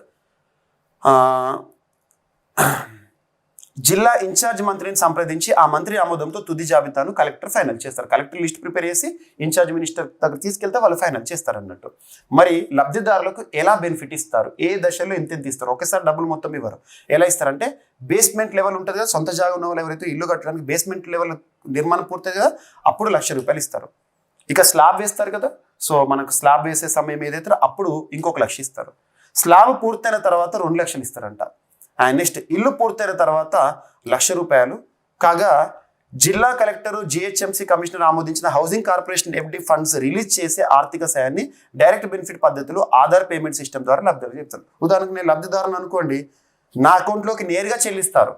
జిల్లా ఇన్ఛార్జ్ మంత్రిని సంప్రదించి ఆ మంత్రి ఆమోదంతో తుది జాబితాను కలెక్టర్ ఫైనల్ చేస్తారు. కలెక్టర్ లిస్ట్ ప్రిపేర్ చేసి ఇన్ఛార్జ్ మినిస్టర్ దగ్గర తీసుకెళ్తే వాళ్ళు ఫైనల్ చేస్తారు అన్నట్టు. మరి లబ్ధిదారులకు ఎలా బెనిఫిట్ ఇస్తారు, ఏ దశలో ఎంత ఇస్తారు, ఒకేసారి డబ్బులు మొత్తం ఇవ్వరు. ఎలా ఇస్తారంటే బేస్మెంట్ లెవెల్ ఉంటుంది కదా, సొంత జాగా ఉన్న వాళ్ళు ఎవరైతే ఇల్లు కట్టడానికి బేస్మెంట్ లెవెల్ నిర్మాణం పూర్తయింది కదా, అప్పుడు ₹1,00,000 ఇస్తారు. ఇక స్లాబ్ వేస్తారు కదా, సో మనకు స్లాబ్ వేసే సమయం ఏదైతే అప్పుడు ఇంకొక 1,00,000 ఇస్తారు. స్లాబ్ పూర్తయిన తర్వాత 2 లక్షలు ఇస్తారంట. అండ్ నెక్స్ట్ ఇల్లు పూర్తయిన తర్వాత ₹1,00,000 కాగా జిల్లా కలెక్టర్, GHMC కమిషనర్ ఆమోదించిన housing corporation FD funds release చేసే ఆర్థిక సాయాన్ని డైరెక్ట్ బెనిఫిట్ పద్ధతిలో ఆధార్ పేమెంట్ సిస్టమ్ ద్వారా లబ్ధిదారులు చెప్తారు. ఉదాహరణకు నేను లబ్ధిదారుని అనుకోండి, నా అకౌంట్లోకి నేరుగా చెల్లిస్తారు.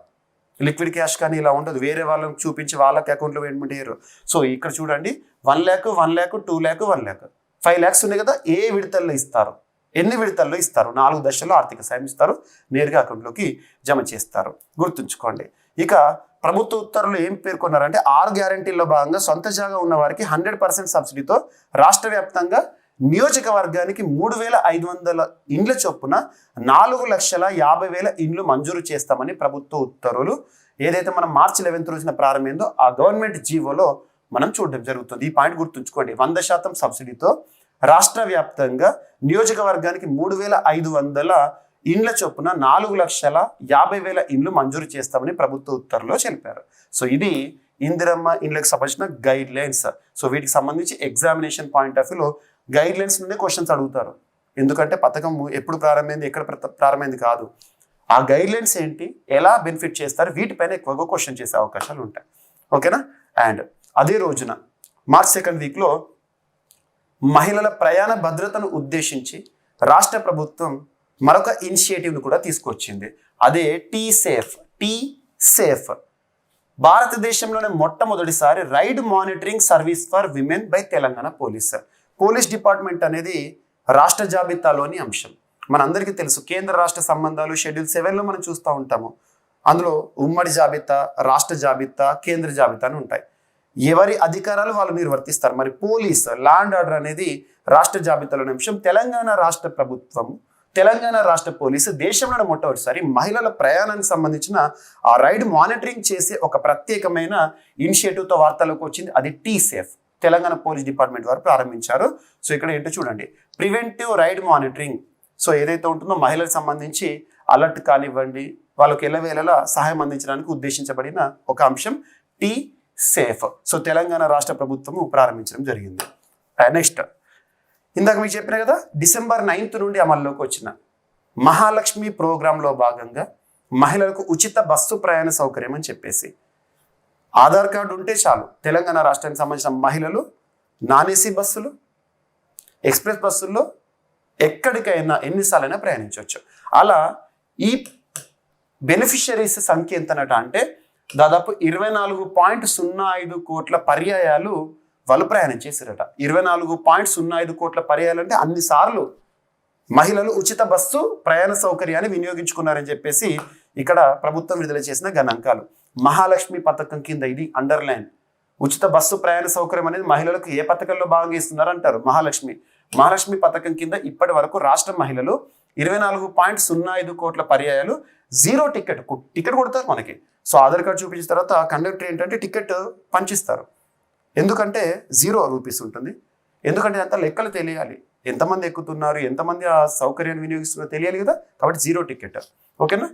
లిక్విడ్ క్యాష్ కానీ ఇలా ఉండదు, వేరే వాళ్ళకి చూపించి వాళ్ళకి అకౌంట్లో పేమెంట్ చేయరు. సో ఇక్కడ చూడండి 1 lakh, 1 lakh, 2 lakh, 1 lakh, 5 lakhs ఉన్నాయి కదా, ఏ విడతల్లో ఇస్తారు, ఎన్ని విడతల్లో ఇస్తారు, 4 దశల్లో ఆర్థిక సాయం ఇస్తారు, నేరుగా అకౌంట్లోకి జమ చేస్తారు. గుర్తుంచుకోండి. ఇక ప్రభుత్వ ఉత్తర్వులు ఏం పేర్కొన్నారంటే 6 గ్యారంటీల్లో భాగంగా సొంత జాగా ఉన్న వారికి 100% సబ్సిడీతో రాష్ట్ర వ్యాప్తంగా నియోజకవర్గానికి 3,500 ఇండ్ల చొప్పున 4,50,000 ఇండ్లు మంజూరు చేస్తామని ప్రభుత్వ ఉత్తర్వులు ఏదైతే మనం మార్చి 11 రోజున ప్రారంభమైందో ఆ గవర్నమెంట్ జీవోలో మనం చూడడం జరుగుతుంది. ఈ పాయింట్ గుర్తుంచుకోండి. 100% సబ్సిడీతో రాష్ట్ర వ్యాప్తంగా నియోజకవర్గానికి 3,500 ఇండ్ల చొప్పున 4,50,000 ఇండ్లు మంజూరు చేస్తామని ప్రభుత్వ ఉత్తర్వులో తెలిపారు. సో ఇది ఇందిరమ్మ ఇండ్లకు సంబంధించిన గైడ్ లైన్స్. సో వీటికి సంబంధించి ఎగ్జామినేషన్ పాయింట్ ఆఫ్ వ్యూలో గైడ్ లైన్స్ నుండి క్వశ్చన్స్ అడుగుతారు. ఎందుకంటే పథకం ఎప్పుడు ప్రారంభమైంది, ఎక్కడ ప్రారంభమైంది కాదు, ఆ గైడ్ లైన్స్ ఏంటి, ఎలా బెనిఫిట్ చేస్తారు, వీటిపైన ఎక్కువగా క్వశ్చన్ చేసే అవకాశాలు ఉంటాయి. ఓకేనా. అండ్ అదే రోజున మార్చ్ 2nd వీక్లో మహిళల ప్రయాణ భద్రతను ఉద్దేశించి రాష్ట్ర ప్రభుత్వం మరొక ఇనిషియేటివ్ను కూడా తీసుకొచ్చింది. అదే టీ సేఫ్. భారతదేశంలోనే మొట్టమొదటిసారి ride monitoring service for women by Telangana police department అనేది రాష్ట్ర జాబితాలోని అంశం. మనందరికీ తెలుసు కేంద్ర రాష్ట్ర సంబంధాలు షెడ్యూల్ 7లో మనం చూస్తూ ఉంటాము. అందులో ఉమ్మడి జాబితా, రాష్ట్ర జాబితా, కేంద్ర జాబితా అని ఉంటాయి. ఎవరి అధికారాలు వాళ్ళు నిర్వర్తిస్తారు. మరి పోలీస్, లా అండ్ ఆర్డర్ అనేది రాష్ట్ర జాబితాలోని అంశం. తెలంగాణ రాష్ట్ర ప్రభుత్వం, తెలంగాణ రాష్ట్ర పోలీసు దేశంలోనే మొట్టమొదటిసారి మహిళల ప్రయాణానికి సంబంధించిన ఆ రైడ్ మానిటరింగ్ చేసే ఒక ప్రత్యేకమైన ఇనిషియేటివ్తో వార్తలకు వచ్చింది. అది T safe Telangana police department వారు ప్రారంభించారు. సో ఇక్కడ ఏంటో చూడండి, ప్రివెంటివ్ రైడ్ మానిటరింగ్. సో ఏదైతే ఉంటుందో మహిళలకు సంబంధించి అలర్ట్ కానివ్వండి, వాళ్ళకి ఎల్లవేళలా సహాయం అందించడానికి ఉద్దేశించబడిన ఒక అంశం టీ సేఫ్. సో తెలంగాణ రాష్ట్ర ప్రభుత్వము ప్రారంభించడం జరిగింది. నెక్స్ట్ ఇందాక మీకు చెప్పిన కదా, December 9th నుండి అమల్లోకి వచ్చిన మహాలక్ష్మి ప్రోగ్రాంలో భాగంగా మహిళలకు ఉచిత బస్సు ప్రయాణ సౌకర్యం అని చెప్పేసి ఆధార్ కార్డు ఉంటే చాలు తెలంగాణ రాష్ట్రానికి సంబంధించిన మహిళలు నాన్ ఏసీ బస్సులు, ఎక్స్ప్రెస్ బస్సుల్లో ఎక్కడికైనా ఎన్నిసార్లైనా ప్రయాణించవచ్చు. అలా ఈ బెనిఫిషరీస్ సంఖ్య ఎంతనట అంటే దాదాపు 24.05 కోట్ల పర్యాయాలు వాళ్ళు ప్రయాణం చేశారట. 24.05 కోట్ల పర్యాయాలు అంటే అన్నిసార్లు మహిళలు ఉచిత బస్సు ప్రయాణ సౌకర్యాన్ని వినియోగించుకున్నారని చెప్పేసి ఇక్కడ ప్రభుత్వం విడుదల చేసిన గణాంకాలు. మహాలక్ష్మి పథకం కింద ఇది అండర్లైన్. ఉచిత బస్సు ప్రయాణ సౌకర్యం అనేది మహిళలకు ఏ పథకంలో భాగంగా ఇస్తున్నారు అంటారు. మహాలక్ష్మి పథకం కింద ఇప్పటి వరకు రాష్ట్ర మహిళలు 24.05 కోట్ల పర్యాయాలు జీరో టికెట్ కొడతారు మనకి. సో ఆధార్ కార్డు చూపించిన తర్వాత కండక్టర్ ఏంటంటే టికెట్ పంచిస్తారు. ఎందుకంటే 0 రూపీస్ ఉంటుంది. ఎందుకంటే అంత లెక్కలు తెలియాలి, ఎంతమంది ఎక్కుతున్నారు, ఎంతమంది ఆ సౌకర్యాన్ని వినియోగిస్తున్నారో తెలియాలి కదా. కాబట్టి 0 టికెట్. ఓకేనా.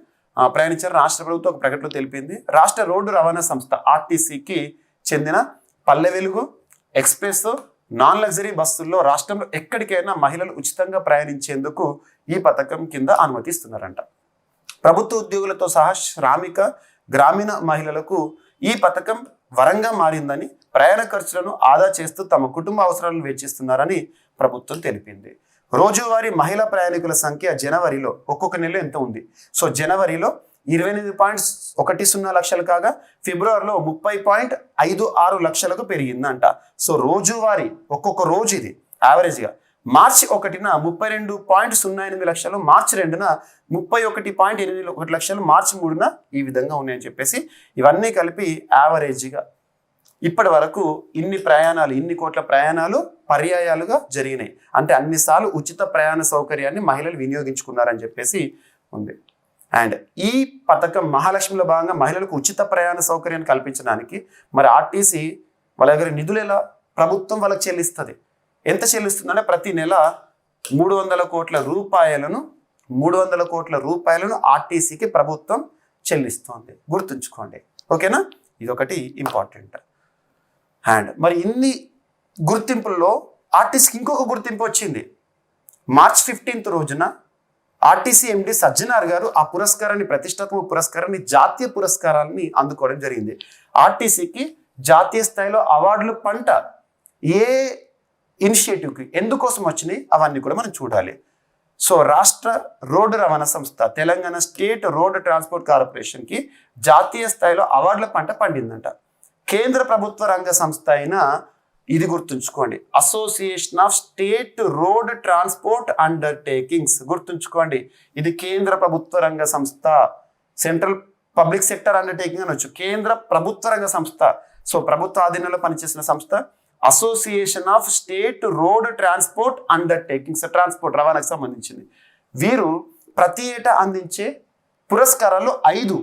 ప్రయాణించారు. రాష్ట్ర ప్రభుత్వం ఒక ప్రకటనలో తెలిపింది. రాష్ట్ర రోడ్డు రవాణా సంస్థ ఆర్టీసీకి చెందిన Palle Velugu, express, non luxury బస్సుల్లో రాష్ట్రంలో ఎక్కడికైనా మహిళలు ఉచితంగా ప్రయాణించేందుకు ఈ పథకం కింద అనుమతిస్తున్నారంట. ప్రభుత్వ ఉద్యోగులతో సహా శ్రామిక, గ్రామీణ మహిళలకు ఈ పథకం వరంగా మారిందని, ప్రయాణ ఖర్చులను ఆదా చేస్తూ తమ కుటుంబ అవసరాలను వెచ్చిస్తున్నారని ప్రభుత్వం తెలిపింది. రోజువారీ మహిళా ప్రయాణికుల సంఖ్య జనవరిలో ఒక్కొక్క నెల ఎంత ఉంది. సో జనవరిలో 28.10 లక్షలు కాగా ఫిబ్రవరిలో 30.56 లక్షలకు పెరిగిందంట. సో రోజువారీ ఒక్కొక్క రోజు ఇది యావరేజ్గా. మార్చి 1న 32.08 లక్షలు, మార్చి 2న 31.81 లక్షలు, మార్చి 3న ఈ విధంగా ఉన్నాయని చెప్పేసి ఇవన్నీ కలిపి యావరేజ్గా ఇప్పటి వరకు ఇన్ని కోట్ల ప్రయాణాలు పర్యాయాలుగా జరిగినాయి. అంటే అన్నిసార్లు ఉచిత ప్రయాణ సౌకర్యాన్ని మహిళలు వినియోగించుకున్నారని చెప్పేసి ఉంది. అండ్ ఈ పథకం మహాలక్ష్మిలో భాగంగా మహిళలకు ఉచిత ప్రయాణ సౌకర్యాన్ని కల్పించడానికి మరి ఆర్టీసీ వాళ్ళ దగ్గర నిధులు ఎలా ప్రభుత్వం వాళ్ళకి చెల్లిస్తుంది. ఎంత చెల్లిస్తుందంటే ప్రతి నెల 300 కోట్ల రూపాయలను ఆర్టీసీకి ప్రభుత్వం చెల్లిస్తోంది. గుర్తుంచుకోండి. ఓకేనా. ఇదొకటి ఇంపార్టెంట్. అండ్ మరి ఇన్ని గుర్తింపుల్లో ఆర్టీసీకి ఇంకొక గుర్తింపు వచ్చింది. మార్చ్ 15th రోజున ఆర్టీసీ ఎండి సజ్జనార్ గారు ఆ పురస్కారాన్ని, ప్రతిష్టాత్మక పురస్కారాన్ని, జాతీయ పురస్కారాన్ని అందుకోవడం జరిగింది. ఆర్టీసీకి జాతీయ స్థాయిలో అవార్డులు పంట ఏ ఇనిషియేటివ్కి ఎందుకోసం వచ్చినాయి అవన్నీ కూడా మనం చూడాలి. సో రాష్ట్ర రోడ్డు రవాణా సంస్థ, తెలంగాణ స్టేట్ రోడ్ ట్రాన్స్పోర్ట్ కార్పొరేషన్కి జాతీయ స్థాయిలో అవార్డుల పంట పండిందంట. కేంద్ర ప్రభుత్వ రంగ సంస్థ అయిన ఇది గుర్తుంచుకోండి, association of state road transport undertakings. గుర్తుంచుకోండి, ఇది కేంద్ర ప్రభుత్వ రంగ సంస్థ, సెంట్రల్ పబ్లిక్ సెక్టర్ అండర్టేకింగ్ అనొచ్చు. కేంద్ర ప్రభుత్వ రంగ సంస్థ. సో ప్రభుత్వ ఆధీనంలో పనిచేసిన సంస్థ. Association of state road transport undertakings, transport రవాణాకు సంబంధించింది. వీరు ప్రతి ఏటా అందించే పురస్కారాలు 5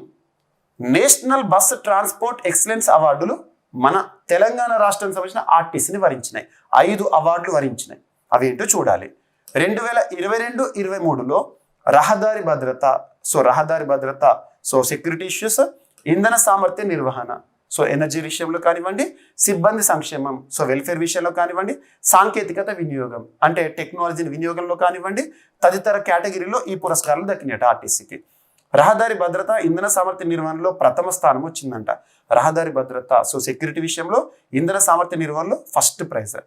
నేషనల్ బస్ ట్రాన్స్పోర్ట్ ఎక్సలెన్స్ అవార్డులు మన తెలంగాణ రాష్ట్రానికి సంబంధించిన ఆర్టీసీని వరించినాయి. 5 అవార్డులు వరించినాయి. అవి ఏంటో చూడాలి. 2022-23లో రహదారి భద్రత, సెక్యూరిటీ ఇష్యూస్, ఇంధన సామర్థ్య నిర్వహణ, ఎనర్జీ విషయంలో కానివ్వండి, సిబ్బంది సంక్షేమం, వెల్ఫేర్ విషయంలో కానివ్వండి, సాంకేతికత వినియోగం అంటే టెక్నాలజీని వినియోగంలో కానివ్వండి, తదితర కేటగిరీలో ఈ పురస్కారాలు దక్కినాయట ఆర్టీసీకి. రహదారి భద్రత, ఇంధన సామర్థ్య నిర్వహణలో ప్రథమ స్థానం వచ్చిందంట. రహదారి భద్రత, సెక్యూరిటీ విషయంలో, ఇంధన సామర్థ్య నిర్వహణలో ఫస్ట్ ప్రైజ్.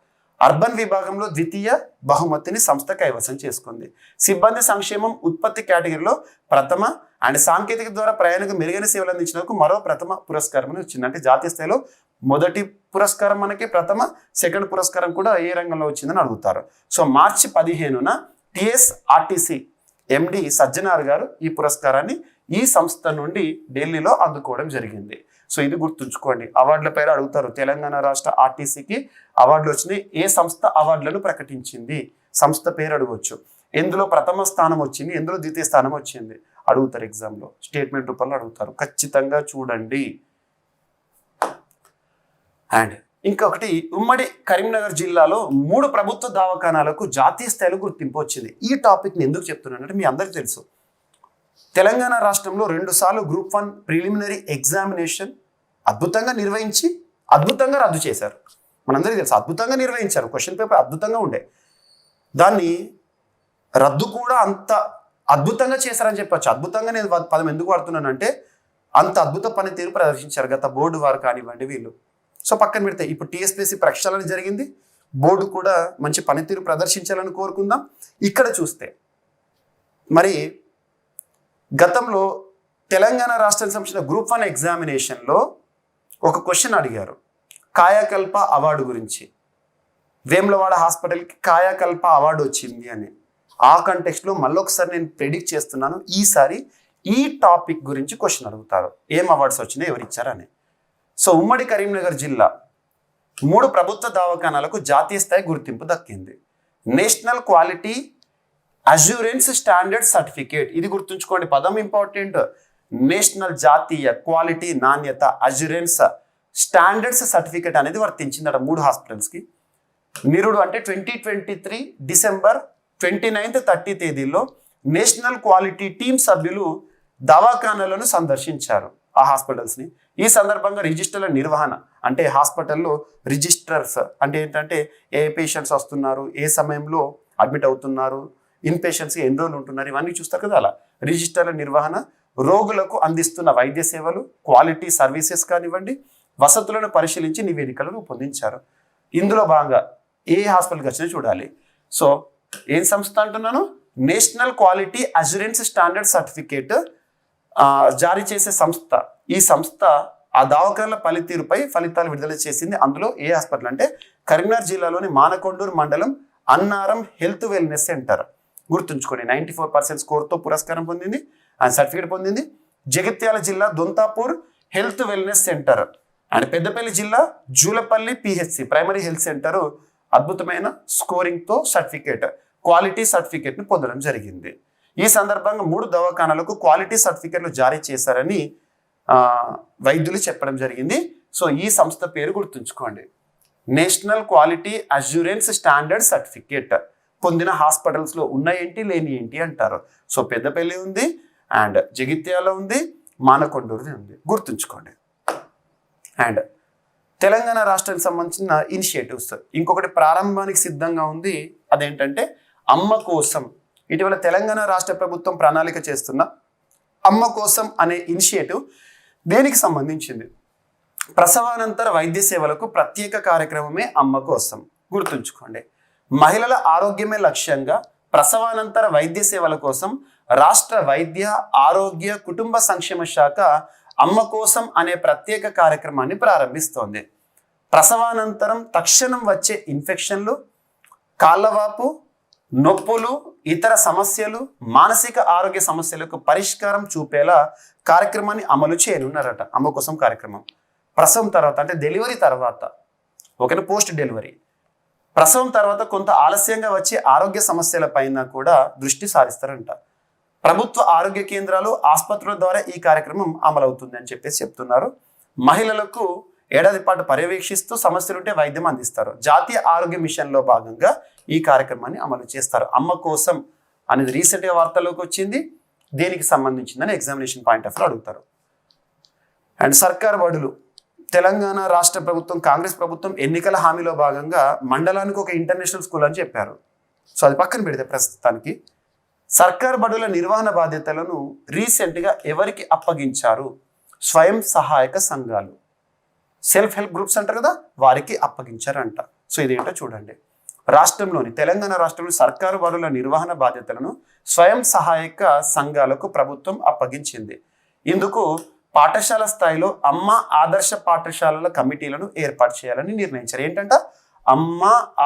అర్బన్ విభాగంలో ద్వితీయ బహుమతిని సంస్థ కైవసం చేసుకుంది. సిబ్బంది సంక్షేమం, ఉత్పత్తి కేటగిరీలో ప్రథమ అండ్ సాంకేతిక ద్వారా ప్రయాణికు మెరుగైన సేవలు అందించినందుకు మరో ప్రథమ పురస్కారం వచ్చింది. అంటే జాతీయ స్థాయిలో మొదటి పురస్కారం మనకి ప్రథమ, సెకండ్ పురస్కారం కూడా ఏ రంగంలో వచ్చిందని అడుగుతారు. మార్చి 15న TSRTC MD సజ్జనార్ గారు ఈ పురస్కారాన్ని ఈ సంస్థ నుండి ఢిల్లీలో అందుకోవడం జరిగింది. ఇది గుర్తుంచుకోండి. అవార్డుల పేరు అడుగుతారు. తెలంగాణ రాష్ట్ర ఆర్టీసీకి అవార్డులు వచ్చినాయి. ఏ సంస్థ అవార్డులను ప్రకటించింది, సంస్థ పేరు అడగవచ్చు. ఎందులో ప్రథమ స్థానం వచ్చింది, ఎందులో ద్వితీయ స్థానం వచ్చింది అడుగుతారు. ఎగ్జామ్లో స్టేట్మెంట్ రూపంలో అడుగుతారు. ఖచ్చితంగా చూడండి. అండ్ ఇంకొకటి, ఉమ్మడి కరీంనగర్ జిల్లాలో 3 ప్రభుత్వ దవాఖానాలకు జాతీయ స్థాయిలో గుర్తింపు వచ్చింది. ఈ టాపిక్ని ఎందుకు చెప్తున్నానంటే మీ అందరికీ తెలుసు, తెలంగాణ రాష్ట్రంలో 2 సార్లు గ్రూప్ 1 ప్రిలిమినరీ ఎగ్జామినేషన్ అద్భుతంగా నిర్వహించి అద్భుతంగా రద్దు చేశారు. మనందరికీ తెలుసు, అద్భుతంగా నిర్వహించారు. క్వశ్చన్ పేపర్ అద్భుతంగా ఉండే, దాన్ని రద్దు కూడా అంత అద్భుతంగా చేశారని చెప్పొచ్చు. అద్భుతంగా నేను పదం ఎందుకు వాడుతున్నానంటే అంత అద్భుత పనితీరు ప్రదర్శించారు గత బోర్డు వారు కానివ్వండి వీళ్ళు. పక్కన పెడితే ఇప్పుడు TSPSC ప్రక్షాళన జరిగింది. బోర్డు కూడా మంచి పనితీరు ప్రదర్శించాలని కోరుకుందాం. ఇక్కడ చూస్తే మరి గతంలో తెలంగాణ రాష్ట్రానికి సంబంధించిన గ్రూప్ 1 ఎగ్జామినేషన్లో ఒక క్వశ్చన్ అడిగారు కాయాకల్ప అవార్డు గురించి. వేములవాడ హాస్పిటల్కి కాయాకల్ప అవార్డు వచ్చింది అని. ఆ కంటెక్స్ట్లో మళ్ళొకసారి నేను ప్రెడిక్ట్ చేస్తున్నాను, ఈసారి ఈ టాపిక్ గురించి క్వశ్చన్ అడుగుతారు. ఏం అవార్డ్స్ వచ్చినాయి, ఎవరు ఇచ్చారని. ఉమ్మడి కరీంనగర్ జిల్లా 3 ప్రభుత్వ దవాఖానాలకు జాతీయ స్థాయి గుర్తింపు దక్కింది. National quality assurance standard certificate, ఇది గుర్తుంచుకోండి, పదం ఇంపార్టెంట్. నేషనల్ జాతీయ క్వాలిటీ నాణ్యత అష్యూరెన్స్ స్టాండర్డ్స్ సర్టిఫికేట్ అనేది వర్తించిందట 3 హాస్పిటల్స్కి. నిరుడు అంటే 2023 డిసెంబర్ 29, 30 తేదీల్లో నేషనల్ క్వాలిటీ టీమ్ సభ్యులు దవాఖానాలను సందర్శించారు ఆ హాస్పిటల్స్ని. ఈ సందర్భంగా రిజిస్టర్ల నిర్వహణ అంటే హాస్పిటల్లో రిజిస్టర్స్ అంటే ఏంటంటే ఏ పేషెంట్స్ వస్తున్నారు, ఏ సమయంలో అడ్మిట్ అవుతున్నారు, ఇన్ పేషెంట్స్ ఎన్ని రోజులు ఉంటున్నారు, ఇవన్నీ చూస్తారు కదా. అలా రిజిస్టర్ల నిర్వహణ, రోగులకు అందిస్తున్న వైద్య సేవలు, క్వాలిటీ సర్వీసెస్ కానివ్వండి, వసతులను పరిశీలించి నివేదికలు రూపొందించారు. ఇందులో భాగంగా ఏ హాస్పిటల్కి వచ్చినా చూడాలి. ఏం సంస్థ అంటున్నాను, national quality assurance standard certificate జారీ చేసే సంస్థ. ఈ సంస్థ ఆ దవాఖానాల పనితీరుపై ఫలితాలు విడుదల చేసింది. అందులో ఏ హాస్పిటల్ అంటే కరీంనగర్ జిల్లాలోని మానకొండూరు మండలం అన్నారం హెల్త్ వెల్నెస్ సెంటర్. గుర్తుంచుకోండి, 94% స్కోర్తో పురస్కారం పొందింది అండ్ సర్టిఫికేట్ పొందింది. జగిత్యాల జిల్లా Dontapur health wellness centre and Peddapalli జిల్లా Julapalli PHC primary health centre అద్భుతమైన స్కోరింగ్తో సర్టిఫికేట్, క్వాలిటీ సర్టిఫికేట్ని పొందడం జరిగింది. ఈ సందర్భంగా 3 దవాఖానాలకు క్వాలిటీ సర్టిఫికేట్లు జారీ చేశారని వైద్యులు చెప్పడం జరిగింది. ఈ సంస్థ పేరు గుర్తుంచుకోండి, national quality assurance standard certificate. పొందిన హాస్పిటల్స్లో ఉన్నాయేంటి లేని ఏంటి అంటారు. పెద్దపల్లి ఉంది అండ్ జగిత్యాల ఉంది, మానకొండూరు ఉంది, గుర్తుంచుకోండి. అండ్ తెలంగాణ రాష్ట్రానికి సంబంధించిన ఇనిషియేటివ్స్ ఇంకొకటి ప్రారంభానికి సిద్ధంగా ఉంది. అదేంటంటే అమ్మ కోసం. ఇటీవల తెలంగాణ రాష్ట్ర ప్రభుత్వం ప్రణాళిక చేస్తున్న అమ్మ కోసం అనే ఇనిషియేటివ్ దేనికి సంబంధించింది? ప్రసవానంతర వైద్య సేవలకు ప్రత్యేక కార్యక్రమమే అమ్మ కోసం. గుర్తుంచుకోండి, మహిళల ఆరోగ్యమే లక్ష్యంగా ప్రసవానంతర వైద్య సేవల కోసం రాష్ట్ర వైద్య ఆరోగ్య కుటుంబ సంక్షేమ శాఖ అమ్మ కోసం అనే ప్రత్యేక కార్యక్రమాన్ని ప్రారంభిస్తోంది. ప్రసవానంతరం తక్షణం వచ్చే ఇన్ఫెక్షన్లు, కాళ్ళవాపు, నొప్పులు, ఇతర సమస్యలు, మానసిక ఆరోగ్య సమస్యలకు పరిష్కారం చూపేలా కార్యక్రమాన్ని అమలు చేయనున్నారట. అమ్మ కోసం కార్యక్రమం ప్రసవం తర్వాత అంటే డెలివరీ తర్వాత ఓకేనా. పోస్ట్ డెలివరీ ప్రసవం తర్వాత కొంత ఆలస్యంగా వచ్చే ఆరోగ్య సమస్యల పైన కూడా దృష్టి సారిస్తారంట. ప్రభుత్వ ఆరోగ్య కేంద్రాలు, ఆసుపత్రుల ద్వారా ఈ కార్యక్రమం అమలవుతుంది అని చెప్పేసి చెప్తున్నారు. మహిళలకు ఏడాది పాటు పర్యవేక్షిస్తూ సమస్యలుంటే వైద్యం అందిస్తారు. జాతీయ ఆరోగ్య మిషన్లో భాగంగా ఈ కార్యక్రమాన్ని అమలు చేస్తారు. అమ్మ కోసం అనేది రీసెంట్గా వార్తల్లోకి వచ్చింది. దేనికి సంబంధించిందని ఎగ్జామినేషన్ పాయింట్ ఆఫ్ వ్యూ అడుగుతారు. అండ్ సర్కార్ బడులు, తెలంగాణ రాష్ట్ర ప్రభుత్వం, కాంగ్రెస్ ప్రభుత్వం ఎన్నికల హామీలో భాగంగా మండలానికి ఒక ఇంటర్నేషనల్ స్కూల్ అని చెప్పారు. సో అది పక్కన పెడితే ప్రస్తుతానికి సర్కార్ బడుల నిర్వహణ బాధ్యతలను రీసెంట్గా ఎవరికి అప్పగించారు? స్వయం సహాయక సంఘాలు, సెల్ఫ్ హెల్ప్ గ్రూప్స్ అంటారు కదా, వారికి అప్పగించారంట. సో ఇదేంటో చూడండి. తెలంగాణ రాష్ట్రంలో సర్కారు బడుల నిర్వహణ బాధ్యతలను స్వయం సహాయక సంఘాలకు ప్రభుత్వం అప్పగించింది. ఇందుకు పాఠశాల స్థాయిలో అమ్మ ఆదర్శ పాఠశాలల కమిటీలను ఏర్పాటు చేయాలని నిర్ణయించారు. ఏంటంట? అమ్మ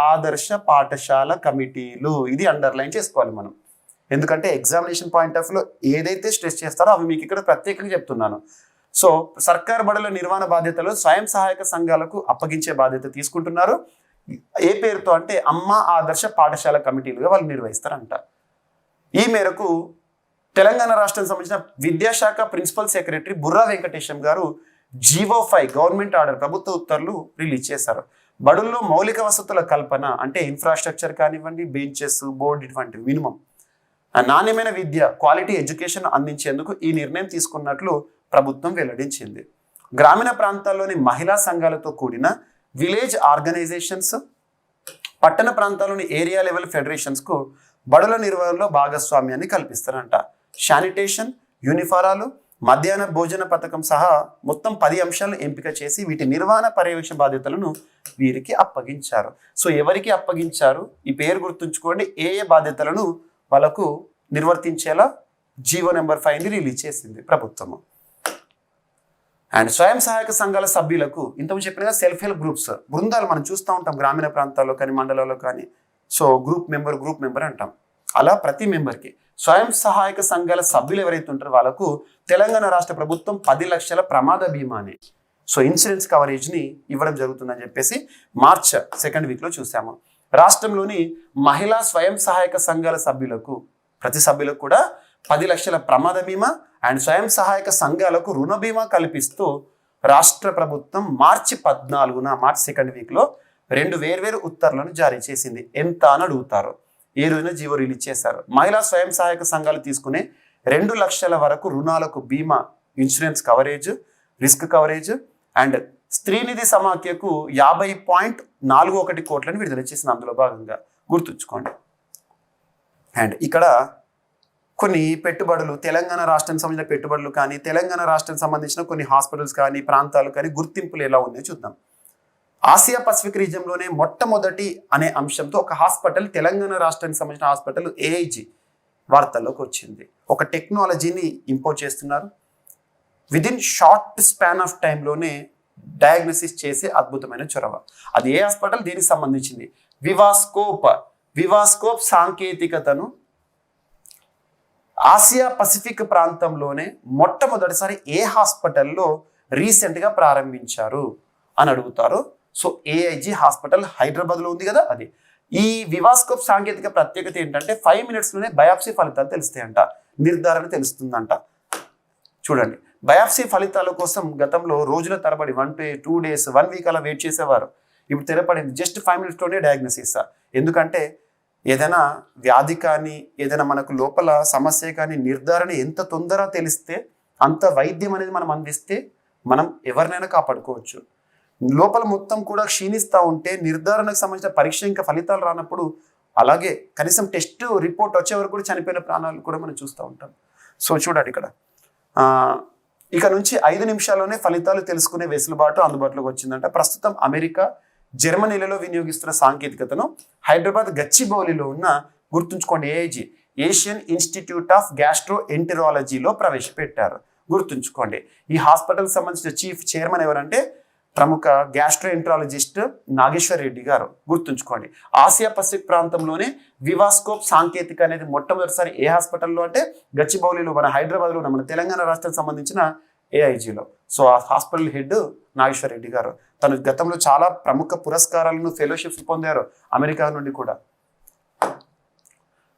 ఆదర్శ పాఠశాల కమిటీలు. ఇది అండర్లైన్ చేసుకోవాలి మనం, ఎందుకంటే ఎగ్జామినేషన్ పాయింట్ ఆఫ్ వ్యూలో ఏదైతే స్ట్రెస్ చేస్తారో అవి మీకు ఇక్కడ ప్రత్యేకంగా చెప్తున్నాను. సో సర్కార్ బడుల నిర్వహణ బాధ్యతలు స్వయం సహాయక సంఘాలకు అప్పగించే బాధ్యత తీసుకుంటున్నారు. ఏ పేరుతో అంటే అమ్మ ఆదర్శ పాఠశాల కమిటీలుగా వాళ్ళు నిర్వహిస్తారంట. ఈ మేరకు తెలంగాణ రాష్ట్రానికి సంబంధించిన విద్యాశాఖ ప్రిన్సిపల్ సెక్రటరీ బుర్రా వెంకటేశం గారు జీవో 5 గవర్నమెంట్ ఆర్డర్, ప్రభుత్వ ఉత్తర్వులు రిలీజ్ చేశారు. బడుల్లో మౌలిక వసతుల కల్పన అంటే ఇన్ఫ్రాస్ట్రక్చర్ కానివ్వండి, బెంచెస్, బోర్డు, ఇటువంటి మినిమం నాణ్యమైన విద్య, క్వాలిటీ ఎడ్యుకేషన్ అందించేందుకు ఈ నిర్ణయం తీసుకున్నట్లు ప్రభుత్వం వెల్లడించింది. గ్రామీణ ప్రాంతాల్లోని మహిళా సంఘాలతో కూడిన విలేజ్ ఆర్గనైజేషన్స్, పట్టణ ప్రాంతాల్లోని ఏరియా లెవెల్ ఫెడరేషన్స్కు బడుల నిర్వహణలో భాగస్వామ్యాన్ని కల్పిస్తారంట. శానిటేషన్, యూనిఫారాలు, మధ్యాహ్న భోజన పథకం సహా మొత్తం 10 అంశాలను ఎంపిక చేసి వీటి నిర్వహణ పర్యవేక్షణ బాధ్యతలను వీరికి అప్పగించారు. సో ఎవరికి అప్పగించారు? ఈ పేరు గుర్తుంచుకోండి. ఏ బాధ్యతలను వాళ్ళకు నిర్వర్తించేలా జీవో నెంబర్ 5ని రిలీజ్ చేసింది ప్రభుత్వము. అండ్ స్వయం సహాయక సంఘాల సభ్యులకు ఇంతకు చెప్పిన సెల్ఫ్ హెల్ప్ గ్రూప్స్, బృందాలు మనం చూస్తూ ఉంటాం గ్రామీణ ప్రాంతాల్లో కానీ, మండలాల్లో కానీ. సో గ్రూప్ మెంబర్ అంటాం. అలా ప్రతి మెంబర్కి స్వయం సహాయక సంఘాల సభ్యులు ఎవరైతే ఉంటారో వాళ్ళకు తెలంగాణ రాష్ట్ర ప్రభుత్వం 10 లక్షల ప్రమాద బీమాని, సో ఇన్సూరెన్స్ కవరేజ్ని ఇవ్వడం జరుగుతుందని చెప్పేసి మార్చ్ 2nd వీక్లో చూసాము. రాష్ట్రంలోని మహిళా స్వయం సహాయక సంఘాల సభ్యులకు, ప్రతి సభ్యులకు కూడా 10 లక్షల ప్రమాద బీమా అండ్ స్వయం సహాయక సంఘాలకు రుణ బీమా కల్పిస్తూ రాష్ట్ర ప్రభుత్వం మార్చి 2nd వీక్లో 2 వేర్వేరు ఉత్తర్వులను జారీ చేసింది. ఎంత అని అడుగుతారు. ఏ రోజున జీవో రిలీజ్ చేశారు. మహిళా స్వయం సహాయక సంఘాలు తీసుకునే 2 లక్షల వరకు రుణాలకు బీమా, insurance coverage, risk coverage and Streenidhi సమాఖ్యకు 50.41 కోట్లను విడుదల చేసిన అందులో భాగంగా గుర్తుంచుకోండి. అండ్ ఇక్కడ కొన్ని పెట్టుబడులు, తెలంగాణ రాష్ట్రానికి సంబంధించిన పెట్టుబడులు కానీ, తెలంగాణ రాష్ట్రానికి సంబంధించిన కొన్ని హాస్పిటల్స్ కానీ, ప్రాంతాలు కానీ గుర్తింపులు ఎలా ఉన్నాయో చూద్దాం. ఆసియా పసిఫిక్ రీజియన్లోనే మొట్టమొదటి అనే అంశంతో ఒక హాస్పిటల్, తెలంగాణ రాష్ట్రానికి సంబంధించిన హాస్పిటల్ ఏఐజీ వార్తల్లోకి వచ్చింది. ఒక టెక్నాలజీని ఇంపోర్ట్ చేస్తున్నారు. విదిన్ షార్ట్ స్పాన్ ఆఫ్ టైంలోనే డయాగ్నోసిస్ చేసే అద్భుతమైన చొరవ. అది ఏ హాస్పిటల్? దీనికి సంబంధించింది వివాస్కోప్ సాంకేతికతను ఆసియా పసిఫిక్ ప్రాంతంలోనే మొట్టమొదటిసారి ఏ హాస్పిటల్లో రీసెంట్గా ప్రారంభించారు అని అడుగుతారు. సో ఏఐజీ హాస్పిటల్ హైదరాబాద్లో ఉంది కదా, అది. ఈ వివాస్కోప్ సాంకేతిక ప్రత్యేకత ఏంటంటే 5 మినిట్స్లోనే బయాప్సీ ఫలితాలు తెలుస్తాయంట, నిర్ధారణ తెలుస్తుందంట. చూడండి, బయాప్సీ ఫలితాల కోసం గతంలో రోజుల తరబడి 1 to 2 days, 1 week అలా వెయిట్ చేసేవారు. ఇప్పుడు తెరపడింది జస్ట్ 5 minutesలోనే డయాగ్నోసిస్. ఎందుకంటే ఏదైనా వ్యాధి కానీ, ఏదైనా మనకు లోపల సమస్య కానీ నిర్ధారణ ఎంత తొందరగా తెలిస్తే అంత వైద్యం అనేది మనం అందిస్తే మనం ఎవరినైనా కాపాడుకోవచ్చు. లోపల మొత్తం కూడా క్షీణిస్తూ ఉంటే నిర్ధారణకు సంబంధించిన పరీక్ష ఇంకా ఫలితాలు రానప్పుడు, అలాగే కనీసం టెస్ట్ రిపోర్ట్ వచ్చే వరకు కూడా చనిపోయిన ప్రాణాలు కూడా మనం చూస్తూ ఉంటాం. సో చూడండి, ఇక్కడ ఇక నుంచి 5 నిమిషాల్లోనే ఫలితాలు తెలుసుకునే వెసులుబాటు అందుబాటులోకి వచ్చిందంట. ప్రస్తుతం అమెరికా, జర్మనీలలో వినియోగిస్తున్న సాంకేతికతను హైదరాబాద్ గచ్చిబౌలిలో ఉన్న, గుర్తుంచుకోండి, ఏఐజీ ఏషియన్ ఇన్స్టిట్యూట్ ఆఫ్ గ్యాస్ట్రో ఎంటరాలజీలో ప్రవేశపెట్టారు. గుర్తుంచుకోండి, ఈ హాస్పిటల్కి సంబంధించిన చీఫ్ చైర్మన్ ఎవరంటే ప్రముఖ గ్యాస్ట్రో ఎంటరాలజిస్ట్ నాగేశ్వర్ రెడ్డి గారు. గుర్తుంచుకోండి, ఆసియా పసిఫిక్ ప్రాంతంలోనే వివాస్కోప్ సాంకేతిక అనేది మొట్టమొదటిసారి ఏ హాస్పిటల్లో అంటే గచ్చిబౌలిలో, మన హైదరాబాద్లో ఉన్న, మన తెలంగాణ రాష్ట్రానికి సంబంధించిన ఏఐజీలో. సో ఆ హాస్పిటల్ హెడ్ నాగేశ్వర రెడ్డి గారు. తను గతంలో చాలా ప్రముఖ పురస్కారాలను ఫెలోషిప్స్ పొందారు అమెరికా నుండి కూడా.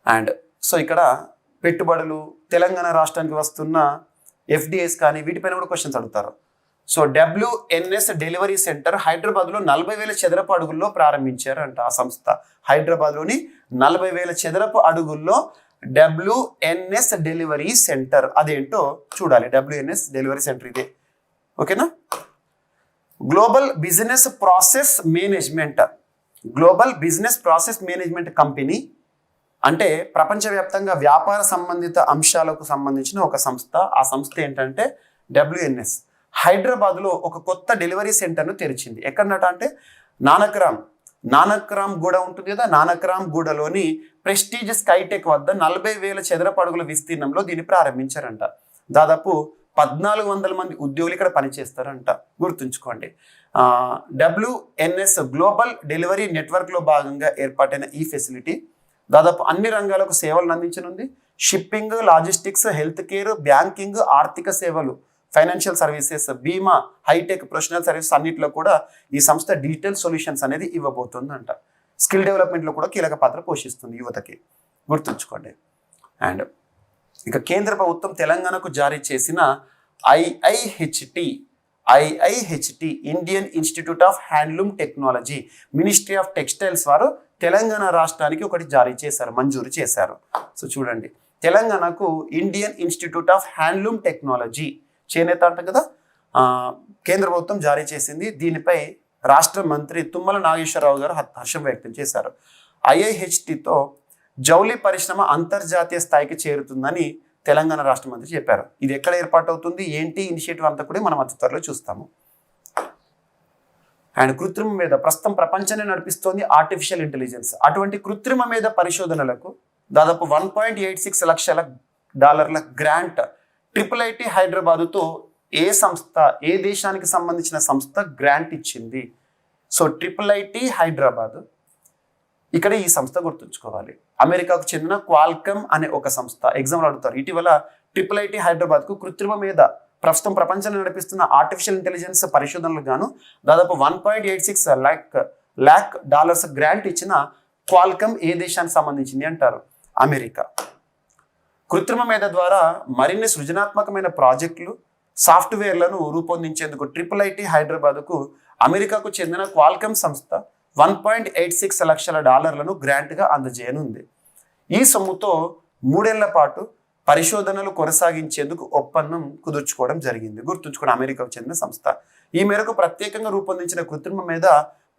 అండ్ సో ఇక్కడ పెట్టుబడులు, తెలంగాణ రాష్ట్రానికి వస్తున్న ఎఫ్డిఎస్ కానీ వీటిపైన కూడా క్వశ్చన్స్ అడుగుతారు. సో WNS డెలివరీ సెంటర్ హైదరాబాద్లో 40,000 చదరపు అడుగుల్లో ప్రారంభించారంట ఆ సంస్థ. హైదరాబాద్లోని 40,000 చదరపు అడుగుల్లో WNS డెలివరీ సెంటర్. అదేంటో చూడాలి. WNS డెలివరీ సెంటర్ ఇదే. ఓకేనా. Global business process management, global business process management company అంటే ప్రపంచవ్యాప్తంగా వ్యాపార సంబంధిత అంశాలకు సంబంధించిన ఒక సంస్థ. ఆ సంస్థ ఏంటంటే WNS. హైదరాబాద్లో ఒక కొత్త డెలివరీ సెంటర్ను తెరిచింది. ఎక్కడనట అంటే నానక్రామ్ గూడ ఉంటుంది కదా, నానక్రామ్ గూడలోని ప్రెస్టీజ్ స్కైటెక్ వద్ద 40,000 చదరపు అడుగుల విస్తీర్ణంలో దీన్ని ప్రారంభించారంట. దాదాపు 1,400 మంది ఉద్యోగులు ఇక్కడ పనిచేస్తారంట. గుర్తుంచుకోండి. WNS గ్లోబల్ డెలివరీ నెట్వర్క్లో భాగంగా ఏర్పాటైన ఈ ఫెసిలిటీ దాదాపు అన్ని రంగాలకు సేవలను అందించనుంది. Shipping, logistics, health care, banking, ఆర్థిక సేవలు, ఫైనాన్షియల్ సర్వీసెస్, బీమా, హైటెక్, ప్రొఫెషనల్ సర్వీసెస్ అన్నింటిలో కూడా ఈ సంస్థ డిజిటల్ సొల్యూషన్స్ అనేది ఇవ్వబోతుందంట. స్కిల్ డెవలప్మెంట్లో కూడా కీలక పాత్ర పోషిస్తుంది యువతకి. గుర్తుంచుకోండి. అండ్ ఇక కేంద్ర ప్రభుత్వం తెలంగాణకు జారీ చేసిన IIHT Indian institute of handloom technology, ministry of textiles వారు తెలంగాణ రాష్ట్రానికి ఒకటి జారీ చేశారు, మంజూరు చేశారు. సో చూడండి, తెలంగాణకు Indian institute of handloom technology, చేనేత అంటాం కదా, కేంద్ర ప్రభుత్వం జారీ చేసింది. దీనిపై రాష్ట్ర మంత్రి తుమ్మల నాగేశ్వరరావు గారు హర్షం వ్యక్తం చేశారు. IIHTతో జౌళి పరిశ్రమ అంతర్జాతీయ స్థాయికి చేరుతుందని తెలంగాణ రాష్ట్ర మంత్రి చెప్పారు. ఇది ఎక్కడ ఏర్పాటు అవుతుంది, ఏంటి ఇనిషియేటివ్ అంతా కూడా మనం అతి త్వరలో చూస్తాము. అండ్ కృత్రిమ మీద ప్రస్తుతం ప్రపంచాన్ని నడిపిస్తోంది ఆర్టిఫిషియల్ ఇంటెలిజెన్స్. అటువంటి కృత్రిమ మీద పరిశోధనలకు దాదాపు $1.86 లక్షల గ్రాంట్ IIIT హైదరాబాదుతో ఏ సంస్థ, ఏ దేశానికి సంబంధించిన సంస్థ గ్రాంట్ ఇచ్చింది? సో IIIT హైదరాబాద్, ఇక్కడ ఈ సంస్థ గుర్తుంచుకోవాలి. అమెరికాకు చెందిన క్వాల్కమ్ అనే ఒక సంస్థ. ఎగ్జామ్లో అడుగుతారు. ఇటీవల IIIT హైదరాబాద్కు కృత్రిమ మీద ప్రస్తుతం ప్రపంచాన్ని నడిపిస్తున్న ఆర్టిఫిషియల్ ఇంటెలిజెన్స్ పరిశోధనలకు గాను దాదాపు $1.86 lakh గ్రాంట్ ఇచ్చిన క్వాల్కమ్ ఏ దేశానికి సంబంధించింది అంటారు? అమెరికా. కృత్రిమ మేధ ద్వారా మరిన్ని సృజనాత్మకమైన ప్రాజెక్టులు, సాఫ్ట్వేర్లను రూపొందించేందుకు IIIT హైదరాబాద్కు అమెరికాకు చెందిన క్వాల్కమ్ సంస్థ $1.86 లక్షల గ్రాంట్గా అందజేయనుంది. ఈ సొమ్ముతో 3 ఏళ్ల పాటు పరిశోధనలు కొనసాగించేందుకు ఒప్పందం కుదుర్చుకోవడం జరిగింది. గుర్తుంచుకుని అమెరికాకు చెందిన సంస్థ. ఈ మేరకు ప్రత్యేకంగా రూపొందించిన కృత్రిమ మీద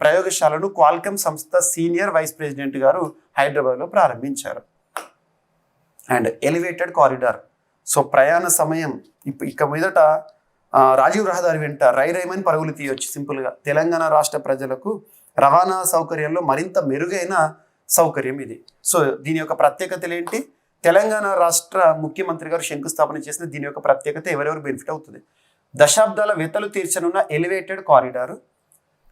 ప్రయోగశాలను క్వాల్కమ్ సంస్థ సీనియర్ వైస్ ప్రెసిడెంట్ గారు హైదరాబాద్లో ప్రారంభించారు. And elevated corridor. సో ప్రయాణ సమయం ఇక మీదట రాజీవ్ రహదారి వెంట రైమని పరుగులు తీయొచ్చు సింపుల్గా. తెలంగాణ రాష్ట్ర ప్రజలకు రవాణా సౌకర్యంలో మరింత మెరుగైన సౌకర్యం ఇది. సో దీని యొక్క ప్రత్యేకతలు ఏంటి? తెలంగాణ రాష్ట్ర ముఖ్యమంత్రి గారు శంకుస్థాపన చేసిన దీని యొక్క ప్రత్యేకత ఎవరెవరు బెనిఫిట్ అవుతుంది? దశాబ్దాల వెతలు తీర్చనున్న ఎలివేటెడ్ కారిడార్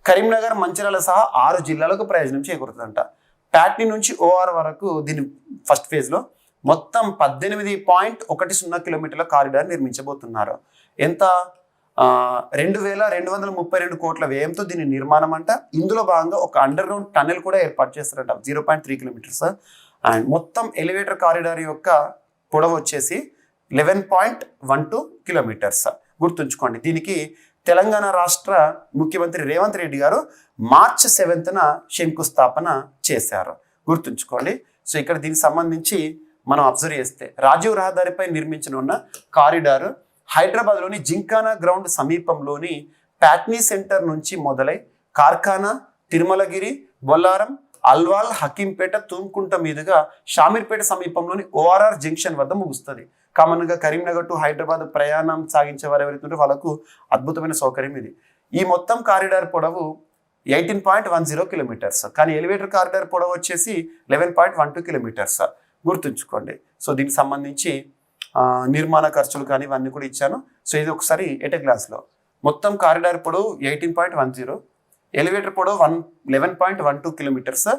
కరీంనగర్, మంచిర్యాల సహా 6 జిల్లాలకు ప్రయోజనం చేకూరుతుందంట. ప్యాట్నీ నుంచి OR వరకు దీని ఫస్ట్ ఫేజ్లో మొత్తం 18.10 కిలోమీటర్ల కారిడార్ నిర్మించబోతున్నారు. ఎంత? 2,232 కోట్ల వ్యయంతో దీని నిర్మాణం అంట. ఇందులో భాగంగా ఒక అండర్ గ్రౌండ్ టన్నెల్ కూడా ఏర్పాటు చేస్తారంట, 0.3 కిలోమీటర్స్. అండ్ మొత్తం ఎలివేటర్ కారిడార్ యొక్క పొడవు వచ్చేసి 11.12 కిలోమీటర్స్. గుర్తుంచుకోండి. దీనికి తెలంగాణ రాష్ట్ర ముఖ్యమంత్రి రేవంత్ రెడ్డి గారు March 7న శంకుస్థాపన చేశారు. గుర్తుంచుకోండి. సో ఇక్కడ దీనికి సంబంధించి మనం అబ్జర్వ్ చేస్తే రాజీవ్ రహదారిపై నిర్మించనున్న కారిడార్ హైదరాబాద్లోని జింకానా గ్రౌండ్ సమీపంలోని ప్యాట్నీ సెంటర్ నుంచి మొదలై కార్ఖానా, తిరుమలగిరి, బొల్లారం, అల్వాల్, హకీంపేట, తూంకుంట మీదుగా షామీర్పేట సమీపంలోని ORR జంక్షన్ వద్ద ముగుస్తుంది. కామన్గా కరీంనగర్ టు హైదరాబాద్ ప్రయాణం సాగించే వారు ఎవరైతే వాళ్ళకు అద్భుతమైన సౌకర్యం ఇది. ఈ మొత్తం కారిడార్ పొడవు 18.10 కిలోమీటర్స్. కానీ ఎలివేటర్ కారిడార్ పొడవు వచ్చేసి 11.12 కిలోమీటర్స్. గుర్తుంచుకోండి. సో దీనికి సంబంధించి నిర్మాణ ఖర్చులు కానీ ఇవన్నీ కూడా ఇచ్చాను. సో ఇది ఒకసారి ఎటే క్లాస్లో. మొత్తం కారిడార్ పొడవు 18.10, ఎలివేటర్ పొడవు 11.12 kilometres.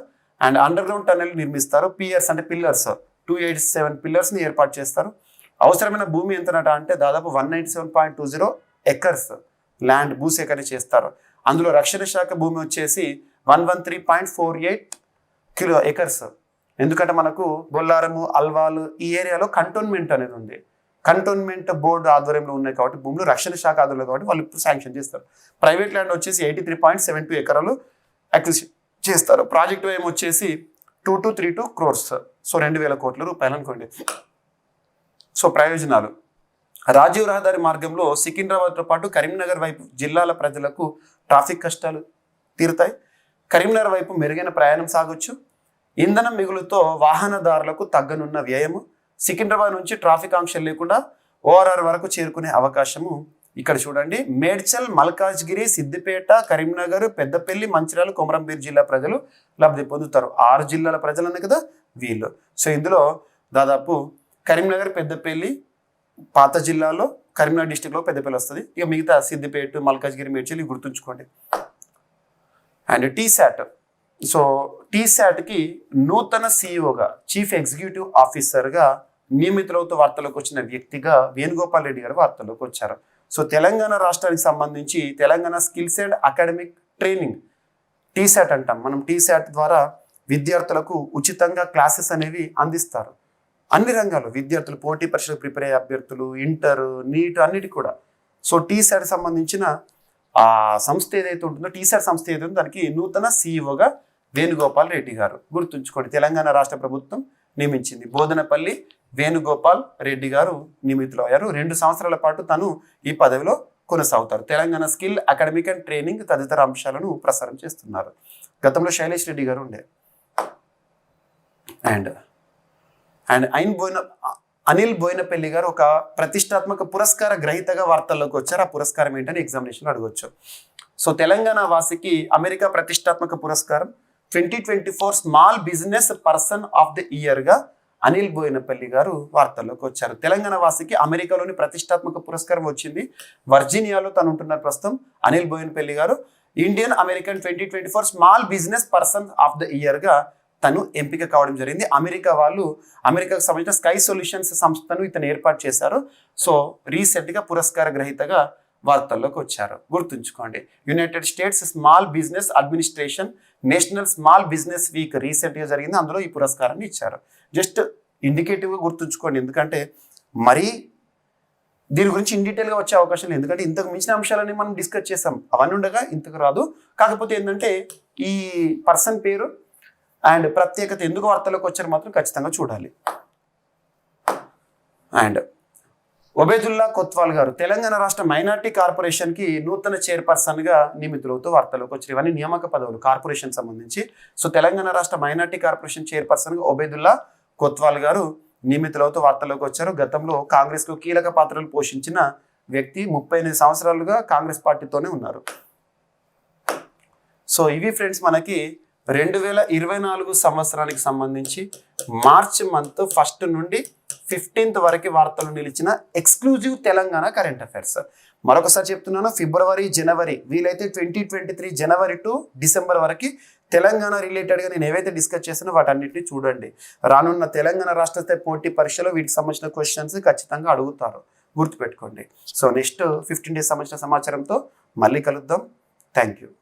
And under ground tunnel నిర్మిస్తారు. పియర్స్ అంటే పిల్లర్స్ 287 పిల్లర్స్ని ఏర్పాటు చేస్తారు. అవసరమైన భూమి ఎంతనట అంటే దాదాపు 197.20 ఎకర్స్ ల్యాండ్ భూసేకరణ చేస్తారు. అందులో రక్షణ శాఖ భూమి వచ్చేసి 113.48 ఎకర్స్. ఎందుకంటే మనకు బొల్లారము, అల్వాలు ఈ ఏరియాలో కంటోన్మెంట్ అనేది ఉంది. కంటోన్మెంట్ బోర్డు ఆధ్వర్యంలో ఉన్నాయి కాబట్టి భూములు రక్షణ శాఖ ఆధ్వర్యంలో కాబట్టి వాళ్ళు ఇప్పుడు శాంక్షన్ చేస్తారు. ప్రైవేట్ ల్యాండ్ వచ్చేసి 83.72 ఎకరాలు అక్విజిషన్ చేస్తారు. ప్రాజెక్ట్ వ్యయం వచ్చేసి 2232 crores. సో 2000 కోట్ల రూపాయలు అనుకోండి. సో ప్రయోజనాలు: రాజీవ్ రహదారి మార్గంలో సికింద్రాబాద్తో పాటు కరీంనగర్ వైపు జిల్లాల ప్రజలకు ట్రాఫిక్ కష్టాలు తీరుతాయి. కరీంనగర్ వైపు మెరుగైన ప్రయాణం సాగొచ్చు. ఇంధనం మిగులుతో వాహనదారులకు తగ్గనున్న వ్యయము. సికింద్రాబాద్ నుంచి ట్రాఫిక్ ఆంక్షలు లేకుండా ఓఆర్ఆర్ వరకు చేరుకునే అవకాశము. ఇక్కడ చూడండి, మేడ్చల్, మల్కాజ్గిరి, సిద్దిపేట, కరీంనగర్, పెద్దపల్లి, మంచిర్యాల, కొమరంభీం జిల్లా ప్రజలు లబ్ధి పొందుతారు. 6 జిల్లాల ప్రజలనే కదా వీళ్ళు. సో ఇందులో దాదాపు కరీంనగర్, పెద్దపల్లి పాత జిల్లాలో కరీంనగర్ డిస్టిక్లో పెద్దపల్లి వస్తుంది. ఇక మిగతా సిద్దిపేట, మల్కాజ్గిరి, మేడ్చల్ గుర్తుంచుకోండి. అండ్ టీశాట్. సో టీశాట్కి నూతన సిఇఓగా, చీఫ్ ఎగ్జిక్యూటివ్ ఆఫీసర్గా నియమితులవుతూ వార్తలోకి వచ్చిన వ్యక్తిగా వేణుగోపాల్ రెడ్డి గారు వార్తల్లోకి వచ్చారు. సో తెలంగాణ రాష్ట్రానికి సంబంధించి Telangana skills and academic training T-SAT అంటాం మనం. టీశాట్ ద్వారా విద్యార్థులకు ఉచితంగా క్లాసెస్ అనేవి అందిస్తారు. అన్ని రంగాలు విద్యార్థులు, పోటీ పరీక్షలు ప్రిపేర్ అయ్యే అభ్యర్థులు, ఇంటర్, నీట్ అన్నిటి కూడా. సో టీశాట్ సంబంధించిన ఆ సంస్థ ఏదైతే ఉంటుందో, టీశాట్ సంస్థ ఏదైతే ఉందో దానికి నూతన సిఇఓగా వేణుగోపాల్ రెడ్డి గారు. గుర్తుంచుకోండి, తెలంగాణ రాష్ట్ర ప్రభుత్వం నియమించింది. బోధనపల్లి వేణుగోపాల్ రెడ్డి గారు నియమితులయ్యారు. 2 సంవత్సరాల పాటు తను ఈ పదవిలో కొనసాగుతారు. Telangana skill, academic and training తదితర అంశాలను ప్రసారం చేస్తున్నారు. గతంలో శైలేష్ రెడ్డి గారు ఉండే. అండ్ అనిల్ బోయినపల్లి గారు ఒక ప్రతిష్టాత్మక పురస్కార గ్రహీతగా వార్తల్లోకి వచ్చారు. ఆ పురస్కారం ఏంటని ఎగ్జామినేషన్ అడగవచ్చు. సో తెలంగాణ వాసికి అమెరికా ప్రతిష్టాత్మక పురస్కారం 2024 small business person of the ఇయర్గా అనిల్ బోయినపల్లి గారు వార్తల్లోకి వచ్చారు. తెలంగాణ వాసికి అమెరికాలోని ప్రతిష్టాత్మక పురస్కారం వచ్చింది. వర్జీనియాలో తను ఉంటున్నారు ప్రస్తుతం అనిల్ బోయినపల్లి గారు. Indian American 2024 small business person of the ఇయర్గా తను ఎంపిక కావడం జరిగింది. అమెరికాకు సంబంధించిన స్కై సొల్యూషన్స్ సంస్థను ఇతను ఏర్పాటు చేశారు. సో రీసెంట్గా పురస్కార గ్రహీతగా వార్తల్లోకి వచ్చారు. గుర్తుంచుకోండి, United states small business administration national small business week రీసెంట్గా జరిగింది. అందులో ఈ పురస్కారాన్ని ఇచ్చారు. జస్ట్ ఇండికేటివ్గా గుర్తుంచుకోండి, ఎందుకంటే మరీ దీని గురించి ఇన్ డీటెయిల్గా వచ్చే అవకాశం లేదు. ఎందుకంటే ఇంతకు మించిన అంశాలని మనం డిస్కస్ చేసాం, అవన్నీ ఉండగా ఇంతకు రాదు. కాకపోతే ఏంటంటే ఈ పర్సన్ పేరు అండ్ ప్రత్యేకత ఎందుకు వార్తల్లోకి వచ్చారు మాత్రం ఖచ్చితంగా చూడాలి. అండ్ ఒబేదుల్లా కొత్వాల్ గారు తెలంగాణ రాష్ట్ర మైనార్టీ కార్పొరేషన్కి నూతన చైర్పర్సన్గా నియమితులవుతూ వార్తల్లోకి వచ్చారు. ఇవన్నీ నియామక పదవులు కార్పొరేషన్ సంబంధించి. సో తెలంగాణ రాష్ట్ర మైనార్టీ కార్పొరేషన్ చైర్పర్సన్గా ఒబేదుల్లా కొత్వాల్ గారు నియమితులవుతూ వార్తల్లోకి వచ్చారు. గతంలో కాంగ్రెస్లో కీలక పాత్రలు పోషించిన వ్యక్తి. 38 సంవత్సరాలుగా కాంగ్రెస్ పార్టీతోనే ఉన్నారు. సో ఇవి ఫ్రెండ్స్ మనకి 2024 సంవత్సరానికి సంబంధించి మార్చ్ మంత్ 1 నుండి 15 వరకు వార్తలు నిలిచిన ఎక్స్క్లూజివ్ తెలంగాణ కరెంట్ అఫైర్స్. మరొకసారి చెప్తున్నాను, ఫిబ్రవరి, జనవరి, వీలైతే 2023 జనవరి టు డిసెంబర్ వరకు తెలంగాణ రిలేటెడ్గా నేను ఏవైతే డిస్కస్ చేసానో వాటన్నిటిని చూడండి. రానున్న తెలంగాణ రాష్ట్ర స్థాయి పోటీ పరీక్షలో వీటికి సంబంధించిన క్వశ్చన్స్ ఖచ్చితంగా అడుగుతారు, గుర్తుపెట్టుకోండి. సో నెక్స్ట్ 15 డేస్ సంబంధించిన సమాచారంతో మళ్ళీ కలుద్దాం. Thank you.